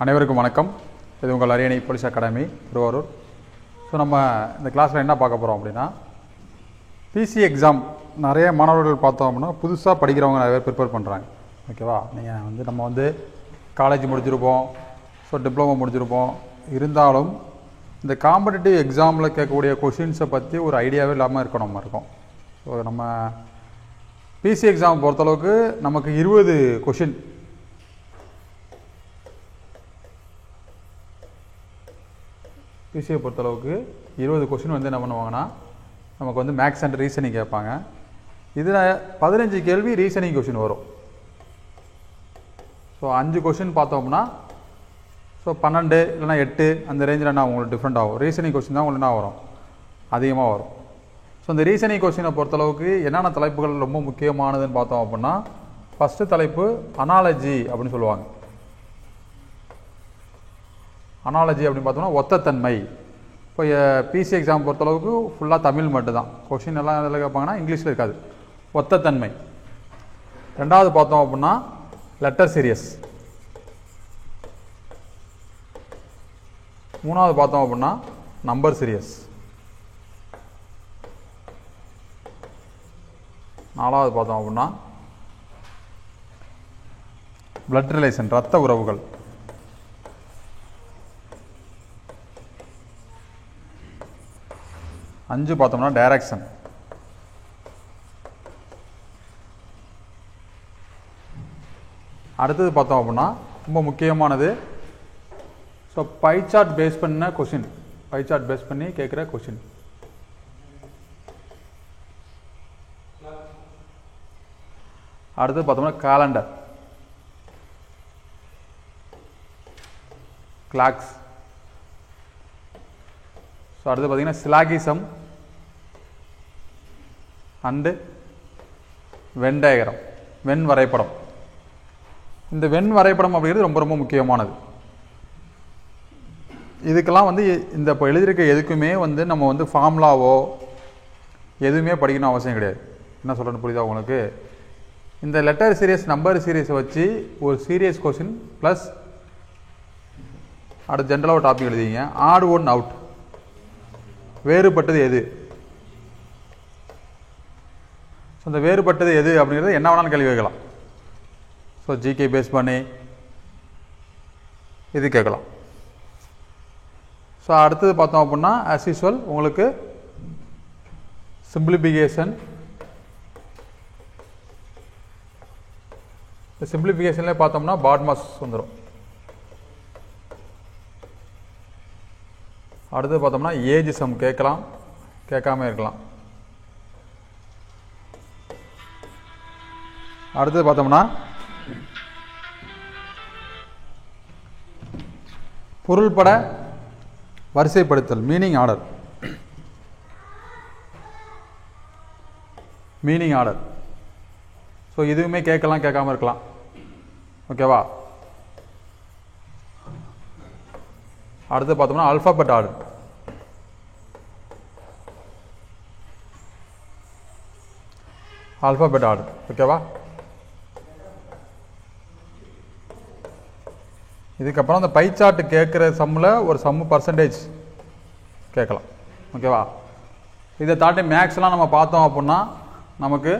அனைவருக்கும் வணக்கம். இது உங்கள் அரியணை போலீஸ் அகாடமி திருவாரூர். ஸோ நம்ம இந்த கிளாஸில் என்ன பார்க்க போகிறோம் அப்படின்னா, பிசி எக்ஸாம் நிறைய மாணவர்கள் பார்த்தோம் அப்படின்னா புதுசாக படிக்கிறவங்க நிறைய பேர் ப்ரிப்பேர் பண்ணுறாங்க. ஓகேவா, நீங்கள் நம்ம காலேஜ் முடிச்சிருப்போம், ஸோ டிப்ளமோ முடிச்சிருப்போம். இருந்தாலும் இந்த காம்படிட்டிவ் எக்ஸாமில் கேட்கக்கூடிய கொஷின்ஸை பற்றி ஒரு ஐடியாவே இல்லாமல் இருக்கோம். ஸோ நம்ம பிசி எக்ஸாம் பொறுத்தளவுக்கு நமக்கு 20 கொஷின், பிசியை பொறுத்தளவுக்கு 20 கொஷின் என்ன பண்ணுவாங்கன்னா, நமக்கு மேக்ஸ் அண்ட் ரீசனிங் கேட்பாங்க. இதில் 15 கேள்வி ரீசனிங் கொஷின் வரும். ஸோ 5 கொஷின் பார்த்தோம்னா ஸோ 12 இல்லைனா 8 அந்த ரேஞ்சில் என்ன உங்களுக்கு டிஃப்ரெண்ட் ஆகும். ரீசனிங் கொஷின் தான் உங்களுக்கு என்ன வரும், அதிகமாக வரும். ஸோ இந்த ரீசனிங் கொஷினை பொறுத்தளவுக்கு என்னென்ன தலைப்புகள் ரொம்ப முக்கியமானதுன்னு பார்த்தோம் அப்படின்னா, ஃபஸ்ட்டு தலைப்பு அனாலஜி அப்படின்னு சொல்லுவாங்க. அனாலஜி அப்படின்னு பார்த்தோம்னா ஒத்தத்தன்மை. இப்போ பிசி எக்ஸாம் பொறுத்தளவுக்கு ஃபுல்லாக தமிழ் மட்டும்தான். கொஷின் எல்லாம் இதில் கேட்பாங்கன்னா இங்கிலீஷில் இருக்காது. ஒத்தத்தன்மை. ரெண்டாவது பார்த்தோம் அப்படின்னா லெட்டர் சீரியஸ். மூணாவது பார்த்தோம் அப்படின்னா நம்பர் சீரியஸ். நாலாவது பார்த்தோம் அப்படின்னா பிளட் ரிலேஷன், இரத்த உறவுகள். அஞ்சு பார்த்தோம்னா டைரக்ஷன். அடுத்தது பார்த்தோம் அப்படின்னா ரொம்ப முக்கியமானது, ஸோ பை சார்ட் பேஸ் பண்ண கொஷின், பை சார்ட் பேஸ் பண்ணி கேட்குற கொஷின். அடுத்தது பார்த்தோம்னா கேலண்டர், கிளாக்ஸ். ஸோ அடுத்து பார்த்தீங்கன்னா syllogism and Venn diagram, when வரைபடம். இந்த வென் வரைபடம் அப்படிங்கிறது ரொம்ப ரொம்ப முக்கியமானது. இதுக்கெல்லாம் இந்த இப்போ எழுதியிருக்க எதுக்குமே நம்ம ஃபார்முலாவோ எதுவுமே படிக்கணும் அவசியம் கிடையாது. என்ன சொல்கிறேன்னு புரியுதா உங்களுக்கு? இந்த லெட்டர் சீரியஸ், நம்பர் சீரியஸை வச்சு ஒரு சீரியஸ் கொஸ்டின் ப்ளஸ் அடுத்த ஜென்ரலாக ஒரு டாபிக் எழுதிங்க. ஆட் ஒன் அவுட், வேறுபட்டது எது? ஸோ இந்த வேறுபட்டது எது அப்படிங்கிறது என்ன வேணாலும் கேள்வி கேட்கலாம். ஸோ ஜிகே பேஸ் பண்ணி இது கேட்கலாம். ஸோ அடுத்தது பார்த்தோம் அப்படின்னா ஆஸ் யூஸ்வல் உங்களுக்கு சிம்பிளிஃபிகேஷன். இந்த சிம்பிளிஃபிகேஷன்லேயே பார்த்தோம்னா பாட்மாஸ் வந்துடும். அடுத்து பார்த்தோம்னா ஏஜ் சம் கேட்கலாம், கேட்காம இருக்கலாம். அடுத்து பார்த்தோம்னா பொருள்பட வரிசைப்படுத்தல், meaning order. Meaning order. So இதுவுமே கேட்கலாம், கேட்காம இருக்கலாம். ஓகேவா? அடுத்து பார்த்தோம்னா ஆல்பாபெட் ஆர்டர். Alphabet order. ஓகேவா? இதுக்கப்புறம் அந்த பை சார்ட் கேட்குற சம்மில் ஒரு சம்மு பர்சன்டேஜ் கேட்கலாம். ஓகேவா? இதை தாண்டி மேக்ஸ்லாம் நம்ம பார்த்தோம் அப்படின்னா நமக்கு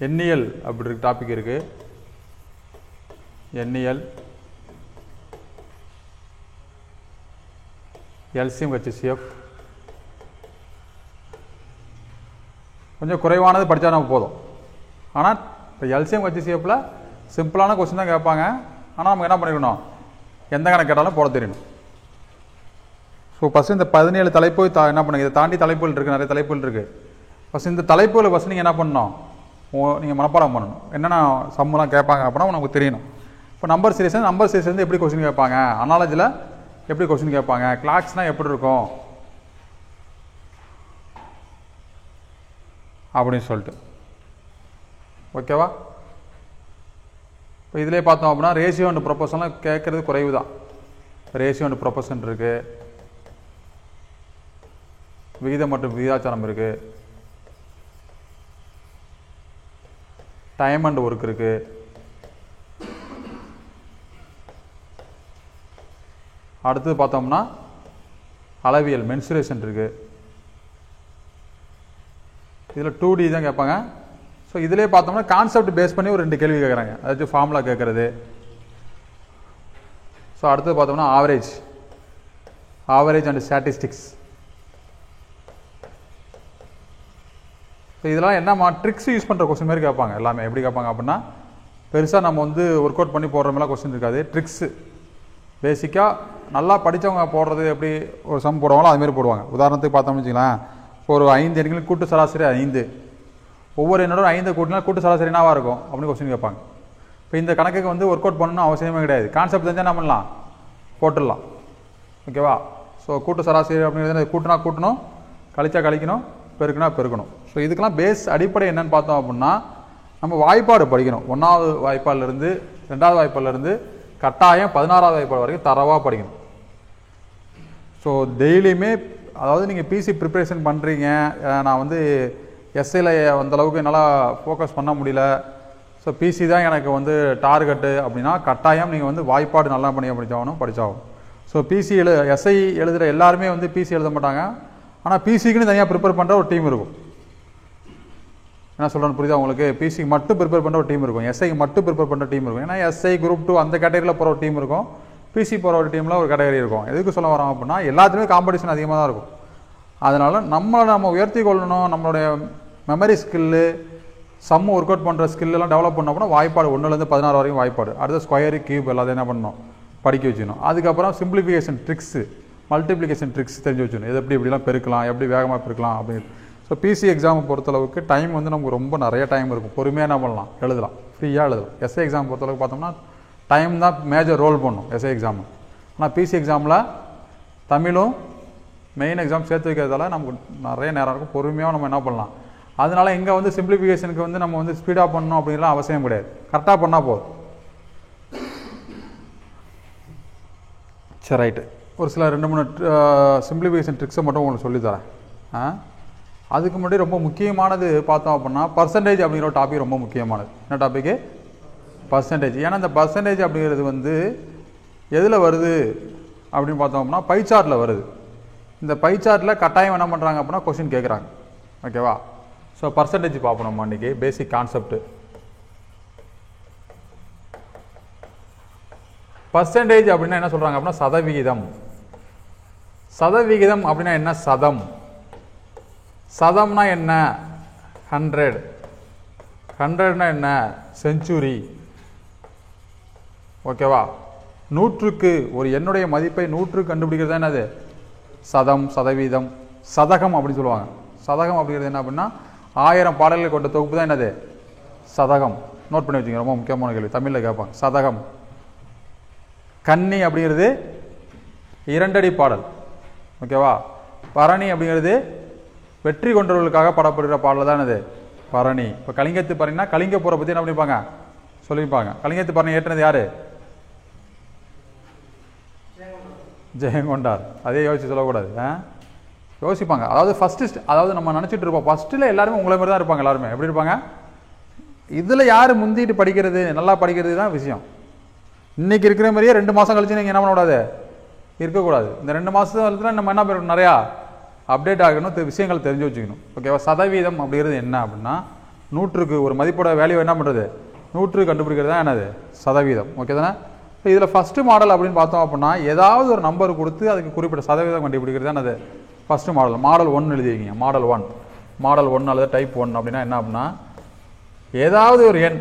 எண்ணியல் அப்படி டாபிக் இருக்குது. எண்ணியல், எல்சிஎம் ஹெச்சிஎஃப் கொஞ்சம் குறைவானது படித்தா நம்ம போதும். ஆனால் இப்போ எல்சிஎம் ஹெச்சிஎஃப்பில் சிம்பிளான கொஸ்டின் தான் கேட்பாங்க. ஆனால் நமக்கு என்ன பண்ணிக்கணும், எந்த கணக்கு கேட்டாலும் போட தெரியணும். ஸோ ஃபஸ்ட்டு இந்த 17 தலைப்பு என்ன பண்ணுங்க, இதை தாண்டி தலைப்புகள் இருக்குது, நிறைய தலைப்புகள் இருக்குது. ஃபஸ்ட் இந்த தலைப்புகளை ஃபஸ்ட் நீங்கள் என்ன பண்ணணும், நீங்கள் மனப்பாடம் பண்ணணும். என்னென்ன சம்முலாம் கேட்பாங்க அப்படின்னா நமக்கு தெரியணும். இப்போ நம்பர் சீரிஸ் எப்படி கொஸ்டின் கேட்பாங்க, அனாலஜியில் எப்படி கொஸ்டின் கேட்பாங்க, கிளாக்ஸ்னால் எப்படி இருக்கும் அப்படின்னு சொல்லிட்டு. ஓகேவா? இப்போ இதிலே பார்த்தோம் அப்படின்னா ரேஷியோ அண்ட் ப்ரொபோர்ஷன்லாம் கேட்குறது குறைவு தான். ரேஷியோ அண்ட் ப்ரொபோர்ஷன் இருக்குது, விகிதம் மற்றும் விகிதாச்சாரம் இருக்குது, டைம் அண்ட் ஒர்க் இருக்குது, அடுத்தது பார்த்தோம்னா அளவியல் மென்சுரேஷன் இருக்குது. இதில் 2D தான் கேட்பாங்க. ஸோ இதிலே பார்த்தோம்னா கான்செப்ட் பேஸ் பண்ணி ஒரு 2 கேள்வி கேட்குறாங்க, அதாச்சும் ஃபார்முலா கேட்குறது. ஸோ அடுத்தது பார்த்தோம்னா ஆவரேஜ் அண்ட் ஸ்டாட்டிஸ்டிக்ஸ். ஸோ இதெல்லாம் என்ன ட்ரிக்ஸ் யூஸ் பண்ணுற கொஸ்டின் மாதிரி கேட்பாங்க. எல்லாமே எப்படி கேட்பாங்க அப்படின்னா, பெருசாக நம்ம வந்து ஒர்க் அவுட் பண்ணி போடுற மாதிரிலாம் கொஸ்டின் இருக்காது. ட்ரிக்ஸு பேசிக்காக நல்லா படித்தவங்க போடுறது எப்படி ஒரு சம் போடுவாங்களோ அதுமாரி போடுவாங்க. உதாரணத்துக்கு பார்த்தோம்னு வச்சுக்கலாம், ஒரு 5 எண்களுக்கு கூட்டு சராசரி 5, ஒவ்வொரு எண்ணோட 5 கூட்டினா கூட்டு சராசரி என்னவாக இருக்கும் அப்படின்னு கொஸ்டின் கேட்பாங்க. இப்போ இந்த கணக்குக்கு வந்து ஒர்க் அவுட் பண்ணணும் அவசியமே கிடையாது. கான்செப்ட் தெரிஞ்சால் என்ன பண்ணலாம், போட்டுடலாம். ஓகேவா? ஸோ கூட்டு சராசரி அப்படிங்கிறது கூட்டினா கூட்டணும், கழிச்சா கழிக்கணும், பெருக்குனா பெருக்கணும். ஸோ இதுக்கெல்லாம் பேஸ் அடிப்படை என்னன்னு பார்த்தோம் அப்படின்னா, நம்ம வாய்ப்பாடு படிக்கணும். 1வது வாய்ப்பாடிலிருந்து 2வது வாய்ப்பாடிலிருந்து கட்டாயம் 16வது வாய்ப்பாடு வரைக்கும் தரவாக படிக்கணும். ஸோ டெய்லியுமே, அதாவது நீங்கள் பிசி ப்ரிப்பரேஷன் பண்ணுறீங்க, நான் வந்து எஸ்ஐயில் அந்தளவுக்கு என்னால் ஃபோக்கஸ் பண்ண முடியல, ஸோ பிசி தான் எனக்கு வந்து டார்கெட்டு அப்படின்னா கட்டாயம் நீங்கள் வந்து வாய்ப்பாடு நல்லா படித்தாகணும். ஸோ எஸ்ஐ எழுதுகிற எல்லாருமே வந்து பிசி எழுத மாட்டாங்க. ஆனால் பிசிக்குன்னு தனியாக ப்ரிப்பேர் பண்ணுற ஒரு டீம் இருக்கும். என்ன சொல்கிறேன்னு புரியுதா உங்களுக்கு? பிசிக்கு மட்டும் ப்ரிப்பேர் பண்ணுற ஒரு டீம் இருக்கும், எஸ்ஐக்கு மட்டும் ப்ரிப்பேர் பண்ணுற டீம் இருக்கும். ஏன்னா எஸ்ஐ குரூப் 2 அந்த கேட்டகரியில் போகிற ஒரு டீம் இருக்கும், பிசி போகிற ஒரு டீமில் ஒரு கேட்டகரி இருக்கும். எதுக்கு சொல்ல வரோம் அப்படின்னா, எல்லாத்துலேயுமே காம்படிஷன் அதிகமாக தான் இருக்கும். அதனால் நம்ம உயர்த்தி கொள்ளணும், நம்மளுடைய memory skill, sum work out பண்ணுற ஸ்கில்லாம் டெவலப் பண்ண அப்படின்னா வாய்ப்பாடு 1லேருந்து 16 வரைக்கும் வாய்ப்பாடு, அடுத்த ஸ்கொயரு கியூப் எல்லாத்தையும் என்ன பண்ணணும், படிக்க வச்சுக்கணும். அதுக்கப்புறம் சிம்பிளிஃபிகேஷன் ட்ரிக்ஸு, மல்டிப்ளிகேஷன் ட்ரிக்ஸ் தெரிஞ்சு வச்சுக்கணும். எது எப்படிலாம் பெருக்கலாம், எப்படி வேகமாக பெருக்கலாம் அப்படின்னு. ஸோ பிசி எக்ஸாமை பொறுத்தளவுக்கு டைம் வந்து நமக்கு ரொம்ப நிறைய டைம் இருக்கும். பொறுமையாக என்ன பண்ணலாம், எழுதலாம், ஃப்ரீயாக எழுதலாம். எஸ்ஐ எக்ஸாம் பொறுத்தளவுக்கு பார்த்தோம்னா டைம் தான் மேஜர் ரோல் பண்ணும் எஸ்ஐ எக்ஸாமு. ஆனால் பிசி எக்ஸாமில் தமிழும் மெயின் எக்ஸாம் சேர்த்து வைக்கிறதால நமக்கு நிறைய நேரம் இருக்கும், பொறுமையாக நம்ம என்ன பண்ணலாம். அதனால இங்கே வந்து சிம்பிளிஃபிகேஷனுக்கு வந்து நம்ம வந்து ஸ்பீடாக பண்ணணும் அப்படின்லாம் அவசியம் கிடையாது, கரெக்டாக பண்ணால் போதும். சரி, ரைட்டு. ஒரு சில 2-3 சிம்பிளிஃபிகேஷன் ட்ரிக்ஸை மட்டும் உங்களுக்கு சொல்லித்தரேன். அதுக்கு முன்னாடி ரொம்ப முக்கியமானது பார்த்தோம் அப்படின்னா பர்சன்டேஜ் அப்படிங்கிற ஒரு டாபிக் ரொம்ப முக்கியமானது. என்ன டாப்பிக்கு? பர்சன்டேஜ். ஏன்னா இந்த பர்சன்டேஜ் அப்படிங்கிறது வந்து எதில் வருது அப்படின்னு பார்த்தோம் அப்படின்னா பை சார்ட்டில் வருது. இந்த பை சார்ட்டில் கட்டாயம் என்ன பண்ணுறாங்க அப்படின்னா கொஸ்டின் கேட்குறாங்க. ஓகேவா? ஸோ பர்சன்டேஜ் பார்ப்போம் நம்ம அன்றைக்கி. பேசிக் கான்செப்ட் பர்சன்டேஜ் அப்படின்னா என்ன சொல்கிறாங்க அப்படின்னா சதவிகிதம். சதவிகிதம் அப்படின்னா என்ன? சதம்னா என்ன? 100. 100னா என்ன? செஞ்சுரி. ஓகேவா? 100க்கு ஒரு எண்ணுடைய மதிப்பை 100க்கு கண்டுபிடிக்கிறது என்னது? சதம், சதவீதம், சதகம் அப்படின்னு சொல்லுவாங்க. சதகம் அப்படிங்கிறது என்ன அப்படின்னா 1000 பாடல்கள் கொண்ட தொகுப்பு தான் என்னது? சதகம். நோட் பண்ணி வச்சுங்க, ரொம்ப முக்கியமான கேள்வி, தமிழில் கேட்பாங்க. சதகம். கன்னி அப்படிங்கிறது 2 அடி பாடல். ஓகேவா? பரணி அப்படிங்கிறது வெற்றி கொண்டவர்களுக்காக பாடப்படுகிற பாடல் தான் என்னது? பரணி. இப்போ கலிங்கத்து பரணினா கலிங்க போரை பற்றி என்ன பண்ணிப்பாங்க, சொல்லியிருப்பாங்க. கலிங்கத்து பரணி ஏற்றினது யாரு? ஜெயங்கொண்டார். அதே யோசிச்சு சொல்லக்கூடாது, யோசிப்பாங்க. அதாவது நம்ம நினச்சிட்டு இருப்போம் ஃபஸ்ட்டில் எல்லாருமே உங்களை மாதிரி தான் இருப்பாங்க. எல்லாருமே எப்படி இருப்பாங்க? இதில் யார் முந்திட்டு படிக்கிறது, நல்லா படிக்கிறது தான் விஷயம். இன்றைக்கி இருக்கிற மாதிரியே 2 மாதம் கழிச்சு நீங்கள் என்ன பண்ணக்கூடாது, இருக்கக்கூடாது. இந்த 2 மாதத்துல நம்ம என்ன பண்ணணும், நிறையா அப்டேட் ஆகணும், விஷயங்கள் தெரிஞ்சு வச்சுக்கணும். ஓகேவா? சதவீதம் அப்படிங்கிறது என்ன அப்படின்னா 100க்கு ஒரு மதிப்போட வேல்யூ என்ன பண்ணுறது, 100 கண்டுபிடிக்கிறது தான் என்னது? சதவீதம். ஓகே தானே? இப்போ இதில் ஃபஸ்ட்டு மாடல் அப்படின்னு பார்த்தோம் அப்படின்னா ஏதாவது ஒரு நம்பர் கொடுத்து அதுக்கு குறிப்பிட்ட சதவீதம் கண்டுபிடிக்கிறது தான் என்னது? First model. மாடல் 1 எழுதி வைக்கிங்க. மாடல் 1 அல்லது டைப் 1 அப்படின்னா என்ன அப்படின்னா ஏதாவது ஒரு எண்,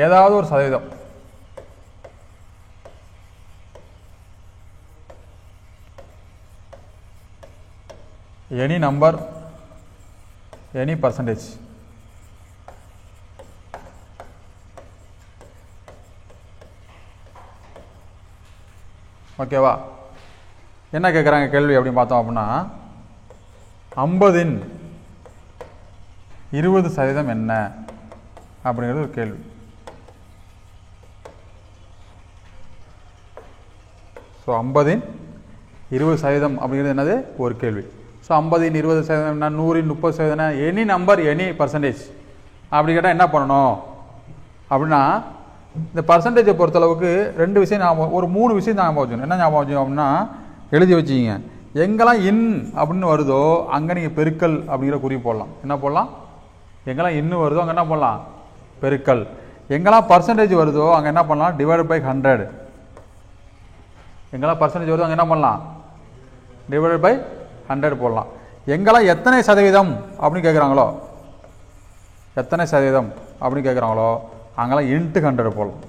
ஏதாவது ஒரு சதவீதம், எனி நம்பர், எனி பர்சன்டேஜ். ஓகேவா? என்ன கேட்குறாங்க கேள்வி அப்படின்னு பார்த்தோம் அப்படின்னா 50ன் 20% என்ன அப்படிங்கிறது ஒரு கேள்வி. ஸோ 50ன் 20% அப்படிங்கிறது என்னது? ஒரு கேள்வி. ஸோ 50ன் 20% என்ன? 100ன் 30% என்ன? எனி நம்பர், எனி பர்சன்டேஜ் அப்படி கேட்டால் என்ன பண்ணணும்? அப்படின்னா இந்த பர்சன்டேஜை பொறுத்தளவுக்கு 2 விஷயம் ஞாபகம், ஒரு 3 விஷயம் ஞாபகம் வச்சுக்கணும். என்ன ஞாபகம் வச்சுக்கணும் அப்படின்னா, எழுதி வச்சுக்கிங்க. எங்கெல்லாம் இன் அப்படின்னு வருதோ அங்கே நீங்கள் பெருக்கல் அப்படிங்கிற குறி போடலாம். என்ன போடலாம்? எங்கெல்லாம் இன்னு வருதோ அங்கே என்ன பண்ணலாம்? பெருக்கல். எங்கெல்லாம் பர்சன்டேஜ் வருதோ அங்கே என்ன பண்ணலாம்? Divided by 100. எங்கெல்லாம் பர்சன்டேஜ் வருதோ அங்கே என்ன பண்ணலாம்? டிவைடட் பை 100 போடலாம். எங்கெல்லாம் எத்தனை சதவீதம் அப்படின்னு கேட்குறாங்களோ, எத்தனை சதவீதம் அப்படின்னு கேட்குறாங்களோ அங்கெல்லாம் இன்ட்டு 100 போடலாம்.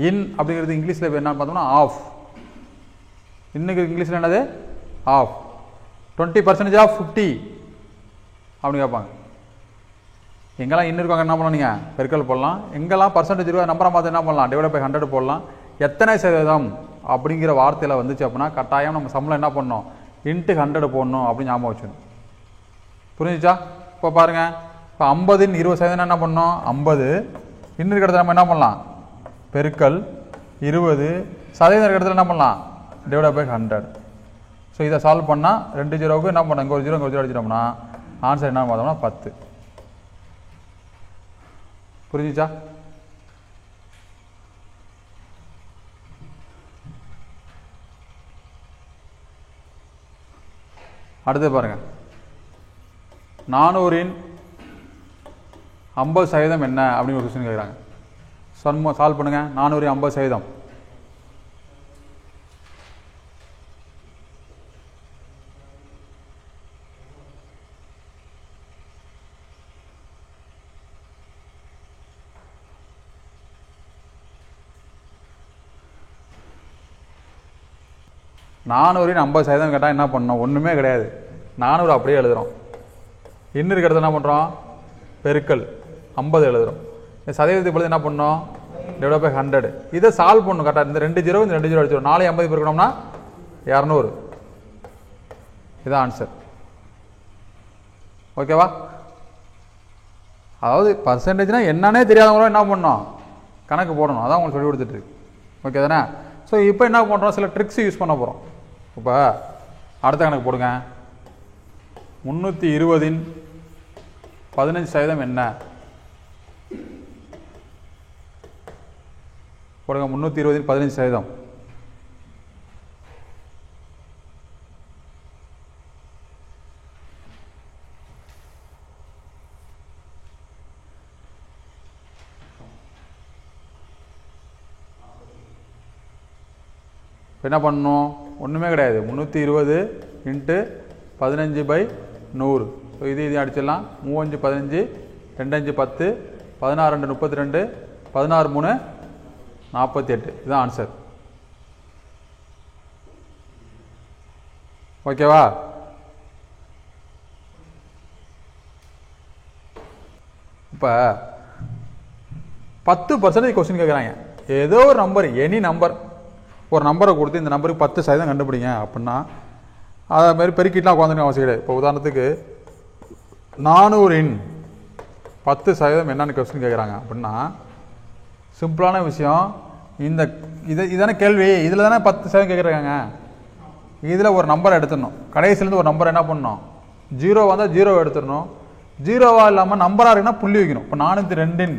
இன் அப்படிங்கிறது இங்கிலீஷில் என்னன்னு பார்த்தோம்னா ஆஃப். இன்னைக்கு இங்கிலீஷில் என்னது? ஆஃப். 20% ஆஃப் 50 அப்படின்னு கேட்பாங்க. எங்கெல்லாம் இன்னு இருக்காங்க என்ன பண்ணலாம்? நீங்கள் பெருக்கல் போடலாம். எங்கெல்லாம் பர்சன்டேஜ் இருக்கோ நம்பரை பார்த்து என்ன பண்ணலாம்? டிவைட் பை 100 போடலாம். எத்தனை சதவீதம் அப்படிங்கிற வார்த்தையில் வந்துச்சு அப்படின்னா கட்டாயம் நம்ம சம்பளம் என்ன பண்ணணும்? இன்ட்டு 100 போடணும் அப்படின்னு ஞாபகம் வச்சுக்கணும். புரிஞ்சுச்சா? இப்போ பாருங்கள், இப்போ 50ன் 20% என்ன பண்ணணும்? 50. இன்னும் இருக்கிற நம்ம என்ன பண்ணலாம்? பெருக்கல் 20. சதவீதம் இருக்கிற இடத்துல என்ன பண்ணலாம்? Divide by 100. ஸோ இதை சால்வ் பண்ணால் 2 0க்கு என்ன பண்ணோம்? இங்கே ஒரு 0 இங்கே ஒரு 0 அடிச்சிட்டோம்னா ஆன்சர் என்ன பார்த்தோம்னா 10. புரிஞ்சுச்சா? அடுத்து பாருங்க, 400ன் 50% என்ன அப்படின்னு ஒரு கொஸ்டின் கேட்குறாங்க. சால்வ் பண்ணுங்க. 400 50%. நானூறின் 50% கேட்டால் என்ன பண்ணணும்? ஒன்றுமே கிடையாது. 400 அப்படியே எழுதுகிறோம். இன்னும் இருக்கிறது என்ன பண்ணுறோம்? பெருக்கல் 50 எழுதுகிறோம். இந்த சதவீதத்துக்கு பொழுது என்ன பண்ணோம்? Divide by 100. இதை சால்வ் பண்ணணும் கரெக்டாக. இந்த 2 0 இந்த 2 0 அடிச்சிடும். 4 50 பெருக்கணும்னா 200. இதுதான் ஆன்சர். ஓகேவா? அதாவது பர்சன்டேஜ்னா என்னன்னே தெரியாதவங்களும் என்ன பண்ணணும்? கணக்கு போடணும். அதான் உங்களுக்கு சொல்லி கொடுத்துட்டு இருக்கு. ஓகே தானே? ஸோ இப்போ என்ன பண்ணுறோம்? சில ட்ரிக்ஸ் யூஸ் பண்ண போகிறோம். இப்போ அடுத்த கணக்கு போடுங்க. 320ன் 15% என்ன போடுங்க. 320ன் 15%. என்ன பண்ணணும்? ஒன்றுமே கிடையாது. 320 இன்ட்டு 15/100. ஸோ இது அடிச்சிடலாம். 3 5 15, 2 5 10, 16 2 32, 16 3 48. இதுதான் ஆன்சர். ஓகேவா? இப்போ 10% கொஸ்டின் கேட்குறாங்க. ஏதோ ஒரு நம்பர், எனி நம்பர், ஒரு நம்பரை கொடுத்து இந்த நம்பருக்கு 10% கண்டுபிடிங்க அப்படின்னா அதை மாதிரி பெருக்கிட்டுலாம் உட்காந்துருக்க அவசியம் கிடையாது. இப்போ உதாரணத்துக்கு 400ன் 10% என்னன்னு கொஸ்டின் கேட்குறாங்க அப்படின்னா சிம்பிளான விஷயம். இந்த இதான கேள்வி. இதில் தானே 10% கேட்குறாங்க. இதில் ஒரு நம்பரை எடுத்துடணும். கடைசியிலேருந்து ஒரு நம்பர் என்ன பண்ணணும்? 0 வந்தால் 0 எடுத்துடணும். 0வா இல்லாமல் நம்பராக இருக்குன்னா புள்ளி வைக்கணும். இப்போ 402ன்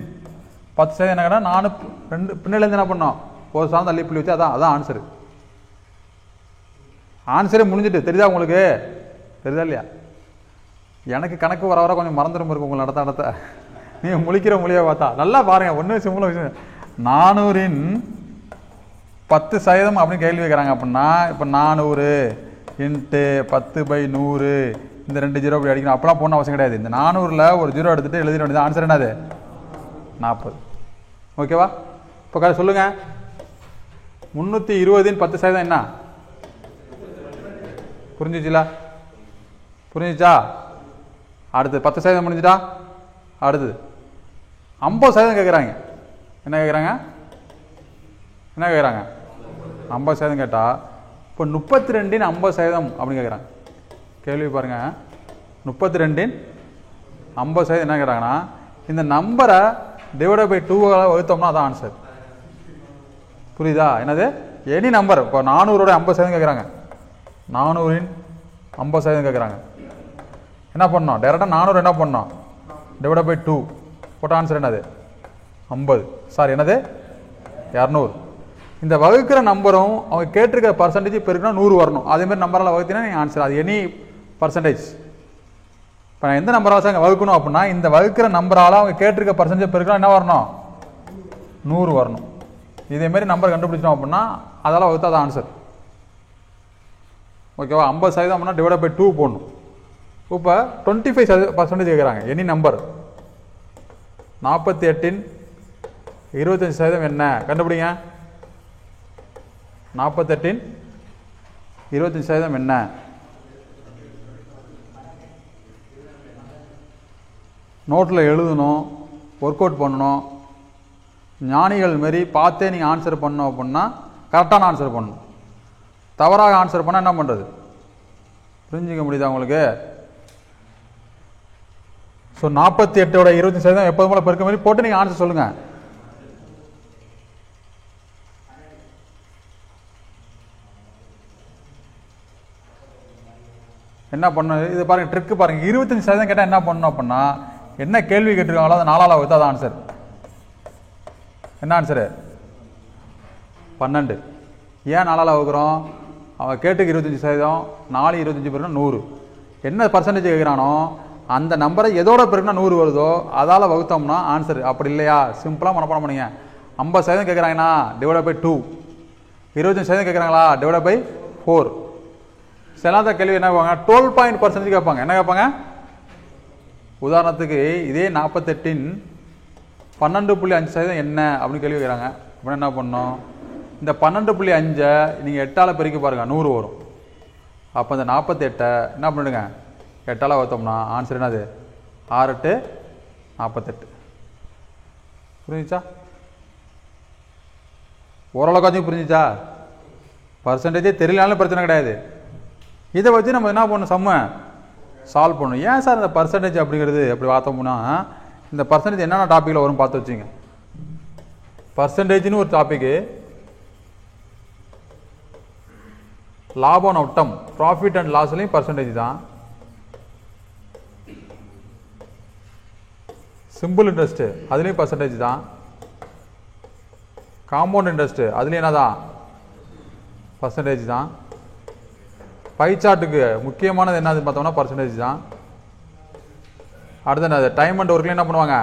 10% என்ன கேட்டால் 4 பின்னிலேருந்து என்ன பண்ணோம்? ஒரு சார்ந்த தள்ளி புள்ளி வச்சு அதான் ஆன்சரு. ஆன்சரே முடிஞ்சிட்டு. தெரியுதா உங்களுக்கு? தெரியுதா இல்லையா? எனக்கு கணக்கு வர வர கொஞ்சம் மறந்துடும் இருக்கு உங்களை நடத்த நீங்கள் முழிக்கிற மொழியை பார்த்தா. நல்லா பாருங்க. ஒன்றும் சிம்பிளாக விஷயம். 400ன் 10% அப்படின்னு கேள்வி வைக்கிறாங்க அப்படின்னா இப்போ 400 இன்ட்டு 10/100 இந்த 2 0 அப்படி அடிக்கணும். அப்பெல்லாம் போன அவசியம் கிடையாது. இந்த 400ல் ஒரு 0 எடுத்துகிட்டு எழுதிட வேண்டியது. ஆன்சர் என்னது? 40. ஓகேவா? இப்போ சொல்லுங்க. 320ன் 10% என்ன? புரிஞ்சிச்சுல? புரிஞ்சிச்சா? அடுத்து 10% முடிஞ்சிட்டா? அடுத்தது 50% கேட்குறாங்க. என்ன கேட்குறாங்க? 50% கேட்டால் இப்போ 32ன் 50% அப்படின்னு கேட்குறாங்க. கேள்வி பாருங்க. 32ன் 50% என்ன கேட்குறாங்கன்னா இந்த நம்பரை டிவைட் பை 2 வகுத்தோம்னா அதான் ஆன்சர். புரியுதா? என்னது? Any number. இப்போ 400ஓட 50% கேட்குறாங்க. 400ன் 50% கேட்குறாங்க. என்ன பண்ணோம்? டேரெக்டாக 400 என்ன பண்ணோம்? Divide by 2. போட்ட ஆன்சர் என்னது 50. சாரி என்னது 200. இந்த வகுக்கிற நம்பரும் அவங்க கேட்டிருக்கிற பர்சன்டேஜ் பெருக்குனா 100 வரணும். அதேமாதிரி நம்பரால் வகுத்தீங்கன்னா நீங்கள் ஆன்சர் அது எனி பர்சன்டேஜ். இப்போ நான் எந்த நம்பராக வகுக்கணும் அப்படின்னா இந்த வகுக்கிற நம்பரால் அவங்க கேட்டிருக்க பர்சன்டேஜ் பெருக்குனா என்ன வரணும் 100 வரணும். இதேமாரி நம்பர் கண்டுபிடிச்சோம் அப்படின்னா அதெல்லாம் வகுத்தா அது ஆன்சர். ஓகேவா? 50% அப்படின்னா டிவைட் பை 2 போடணும். இப்போ 25% கேட்குறாங்க. எனி நம்பர் 48 25% என்ன கண்டுபிடிங்க. 48 25% என்ன? நோட்டில் எழுதணும், ஒர்க் அவுட் பண்ணணும். ஞானிகள் மாரி பார்த்தே நீங்கள் ஆன்சர் பண்ணோம் அப்படின்னா கரெக்டான ஆன்சர் பண்ணணும். தவறாக ஆன்சர் பண்ணால் என்ன பண்ணுறது? புரிஞ்சுக்க முடியுதா உங்களுக்கு? ஸோ 48ஓட 25% எப்போது போல பெருக்க மாதிரி போட்டு நீங்கள் ஆன்சர் சொல்லுங்கள். என்ன பண்ணணும் இது பாருங்கள், ட்ரிக்கு பாருங்கள். 25% கேட்டால் என்ன பண்ணணும் அப்படின்னா என்ன கேள்வி கேட்டிருக்காங்களோ அதை 4ஆல் வகுத்தா அது ஆன்சர். என்ன ஆன்சரு? 12. ஏன் 4ஆல் வகுக்கிறோம்? அவன் கேட்டுக்கு 25%, 4 25 பெருக்குனா 100. என்ன பர்சன்டேஜ் கேட்குறானோ அந்த நம்பரை எதோட பெருக்குனா 100 வருதோ அதால் வகுத்தோம்னா ஆன்சர். அப்படி இல்லையா சிம்பிளாக மனப்பாடம் பண்ணுங்க. 50% கேட்குறாங்கன்னா டிவைட் பை 2, 25% கேட்குறாங்களா டிவைட் பை 4. சிலாத கேள்வி என்ன கேட்பாங்க? 12% கேட்பாங்க. என்ன கேட்பாங்க? உதாரணத்துக்கு இதே 48 12.5% என்ன அப்படின்னு கேள்வி கேட்குறாங்க. அப்படின்னா என்ன பண்ணணும்? இந்த 12.5 நீங்கள் 8ஆல் பெருக்கி பாருங்கள் 100 வரும். அப்போ இந்த 48 என்ன பண்ணிடுங்க 8ஆல் வகுத்தோம்னா ஆன்சர் என்னது? 6 8 48. புரிஞ்சிச்சா? ஓரளவுக்காச்சும் புரிஞ்சிச்சா? பர்சன்டேஜே தெரியலனாலும் பிரச்சனை கிடையாது. இதை வச்சு நம்ம என்ன பண்ணணும்? சம்ம சால்வ் பண்ணணும். ஏன் சார் இந்த பர்சன்டேஜ் அப்படிங்கிறது அப்படி பார்த்தோம்னா இந்த பர்சன்டேஜ் என்னென்ன டாப்பிக்கில் வரும் பார்த்து வச்சுங்க. பர்சன்டேஜ்னு ஒரு டாப்பிக்கு, லாபம் நட்டம் ப்ராஃபிட் அண்ட் லாஸ்லையும் பர்சன்டேஜ் தான். சிம்பிள் இன்ட்ரெஸ்ட் அதுலேயும் பர்சன்டேஜ் தான். காம்பவுண்ட் இன்ட்ரெஸ்ட் அதுலேயும் என்ன தான்? பர்சன்டேஜ் தான். பை சார்ட்டுக்கு முக்கியமானது என்னதுன்னு பார்த்தோம்னா பர்சன்டேஜ் தான். அடுத்து என்னது? டைம் அண்ட் ஒர்க்கில் என்ன பண்ணுவாங்க?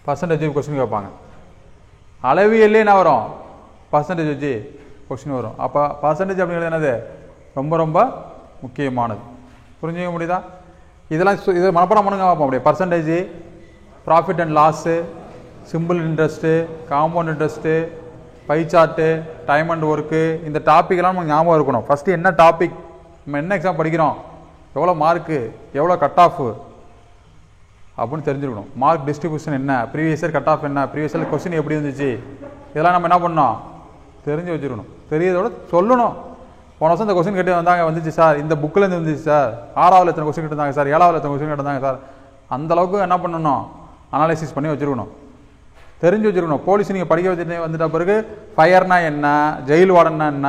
பர்சன்டேஜ் கொஸ்டின் கேட்பாங்க. அளவியல்லே என்ன வரும்? பர்சன்டேஜ் வச்சு கொஸ்டின் வரும். அப்போ பர்சன்டேஜ் அப்படிங்கிறது என்னது? ரொம்ப ரொம்ப முக்கியமானது. புரிஞ்சுக்க முடியுதா? இதெல்லாம் இதை மனப்பாடம் பண்ணுங்க பார்ப்போம். அப்படியே percentage, profit and loss, simple interest, compound interest, by chart, time and work, இந்த டாப்பிக்கெல்லாம் நமக்கு ஞாபகம் இருக்கணும். ஃபஸ்ட்டு என்ன டாபிக், நம்ம என்ன எக்ஸாம் படிக்கிறோம், எவ்வளோ மார்க்கு, எவ்வளோ கட் ஆஃப் அப்படின்னு தெரிஞ்சுக்கணும். மார்க் டிஸ்ட்ரிபியூஷன் என்ன, ப்ரீவியஸ் இயர் கட் ஆஃப் என்ன, ப்ரீவியஸ் இயர் கொஸ்டின் எப்படி இருந்துச்சு, இதெல்லாம் நம்ம என்ன பண்ணோம்? தெரிஞ்சு வச்சுக்கணும். தெரியதோட சொல்லணும். போன வருஷம் இந்த கொஸ்டின் கேட்டு வந்துச்சு சார், இந்த புக்கிலேருந்து வந்துச்சு சார், 6ஆவது எத்தனை கொஸ்டின் கேட்டிருந்தாங்க சார், 7ஆவது எத்தனை கொஸ்டின் கேட்டிருந்தாங்க சார். அந்தளவுக்கு என்ன பண்ணணும்? அனாலிசிஸ் பண்ணி வச்சுருக்கணும், தெரிஞ்சு வச்சுருக்கணும். போலீஸ் நீங்கள் படிக்க வச்சுட்டு வந்துட்ட பிறகு ஃபயர்னா என்ன, ஜெயில் வார்டன்னா என்ன,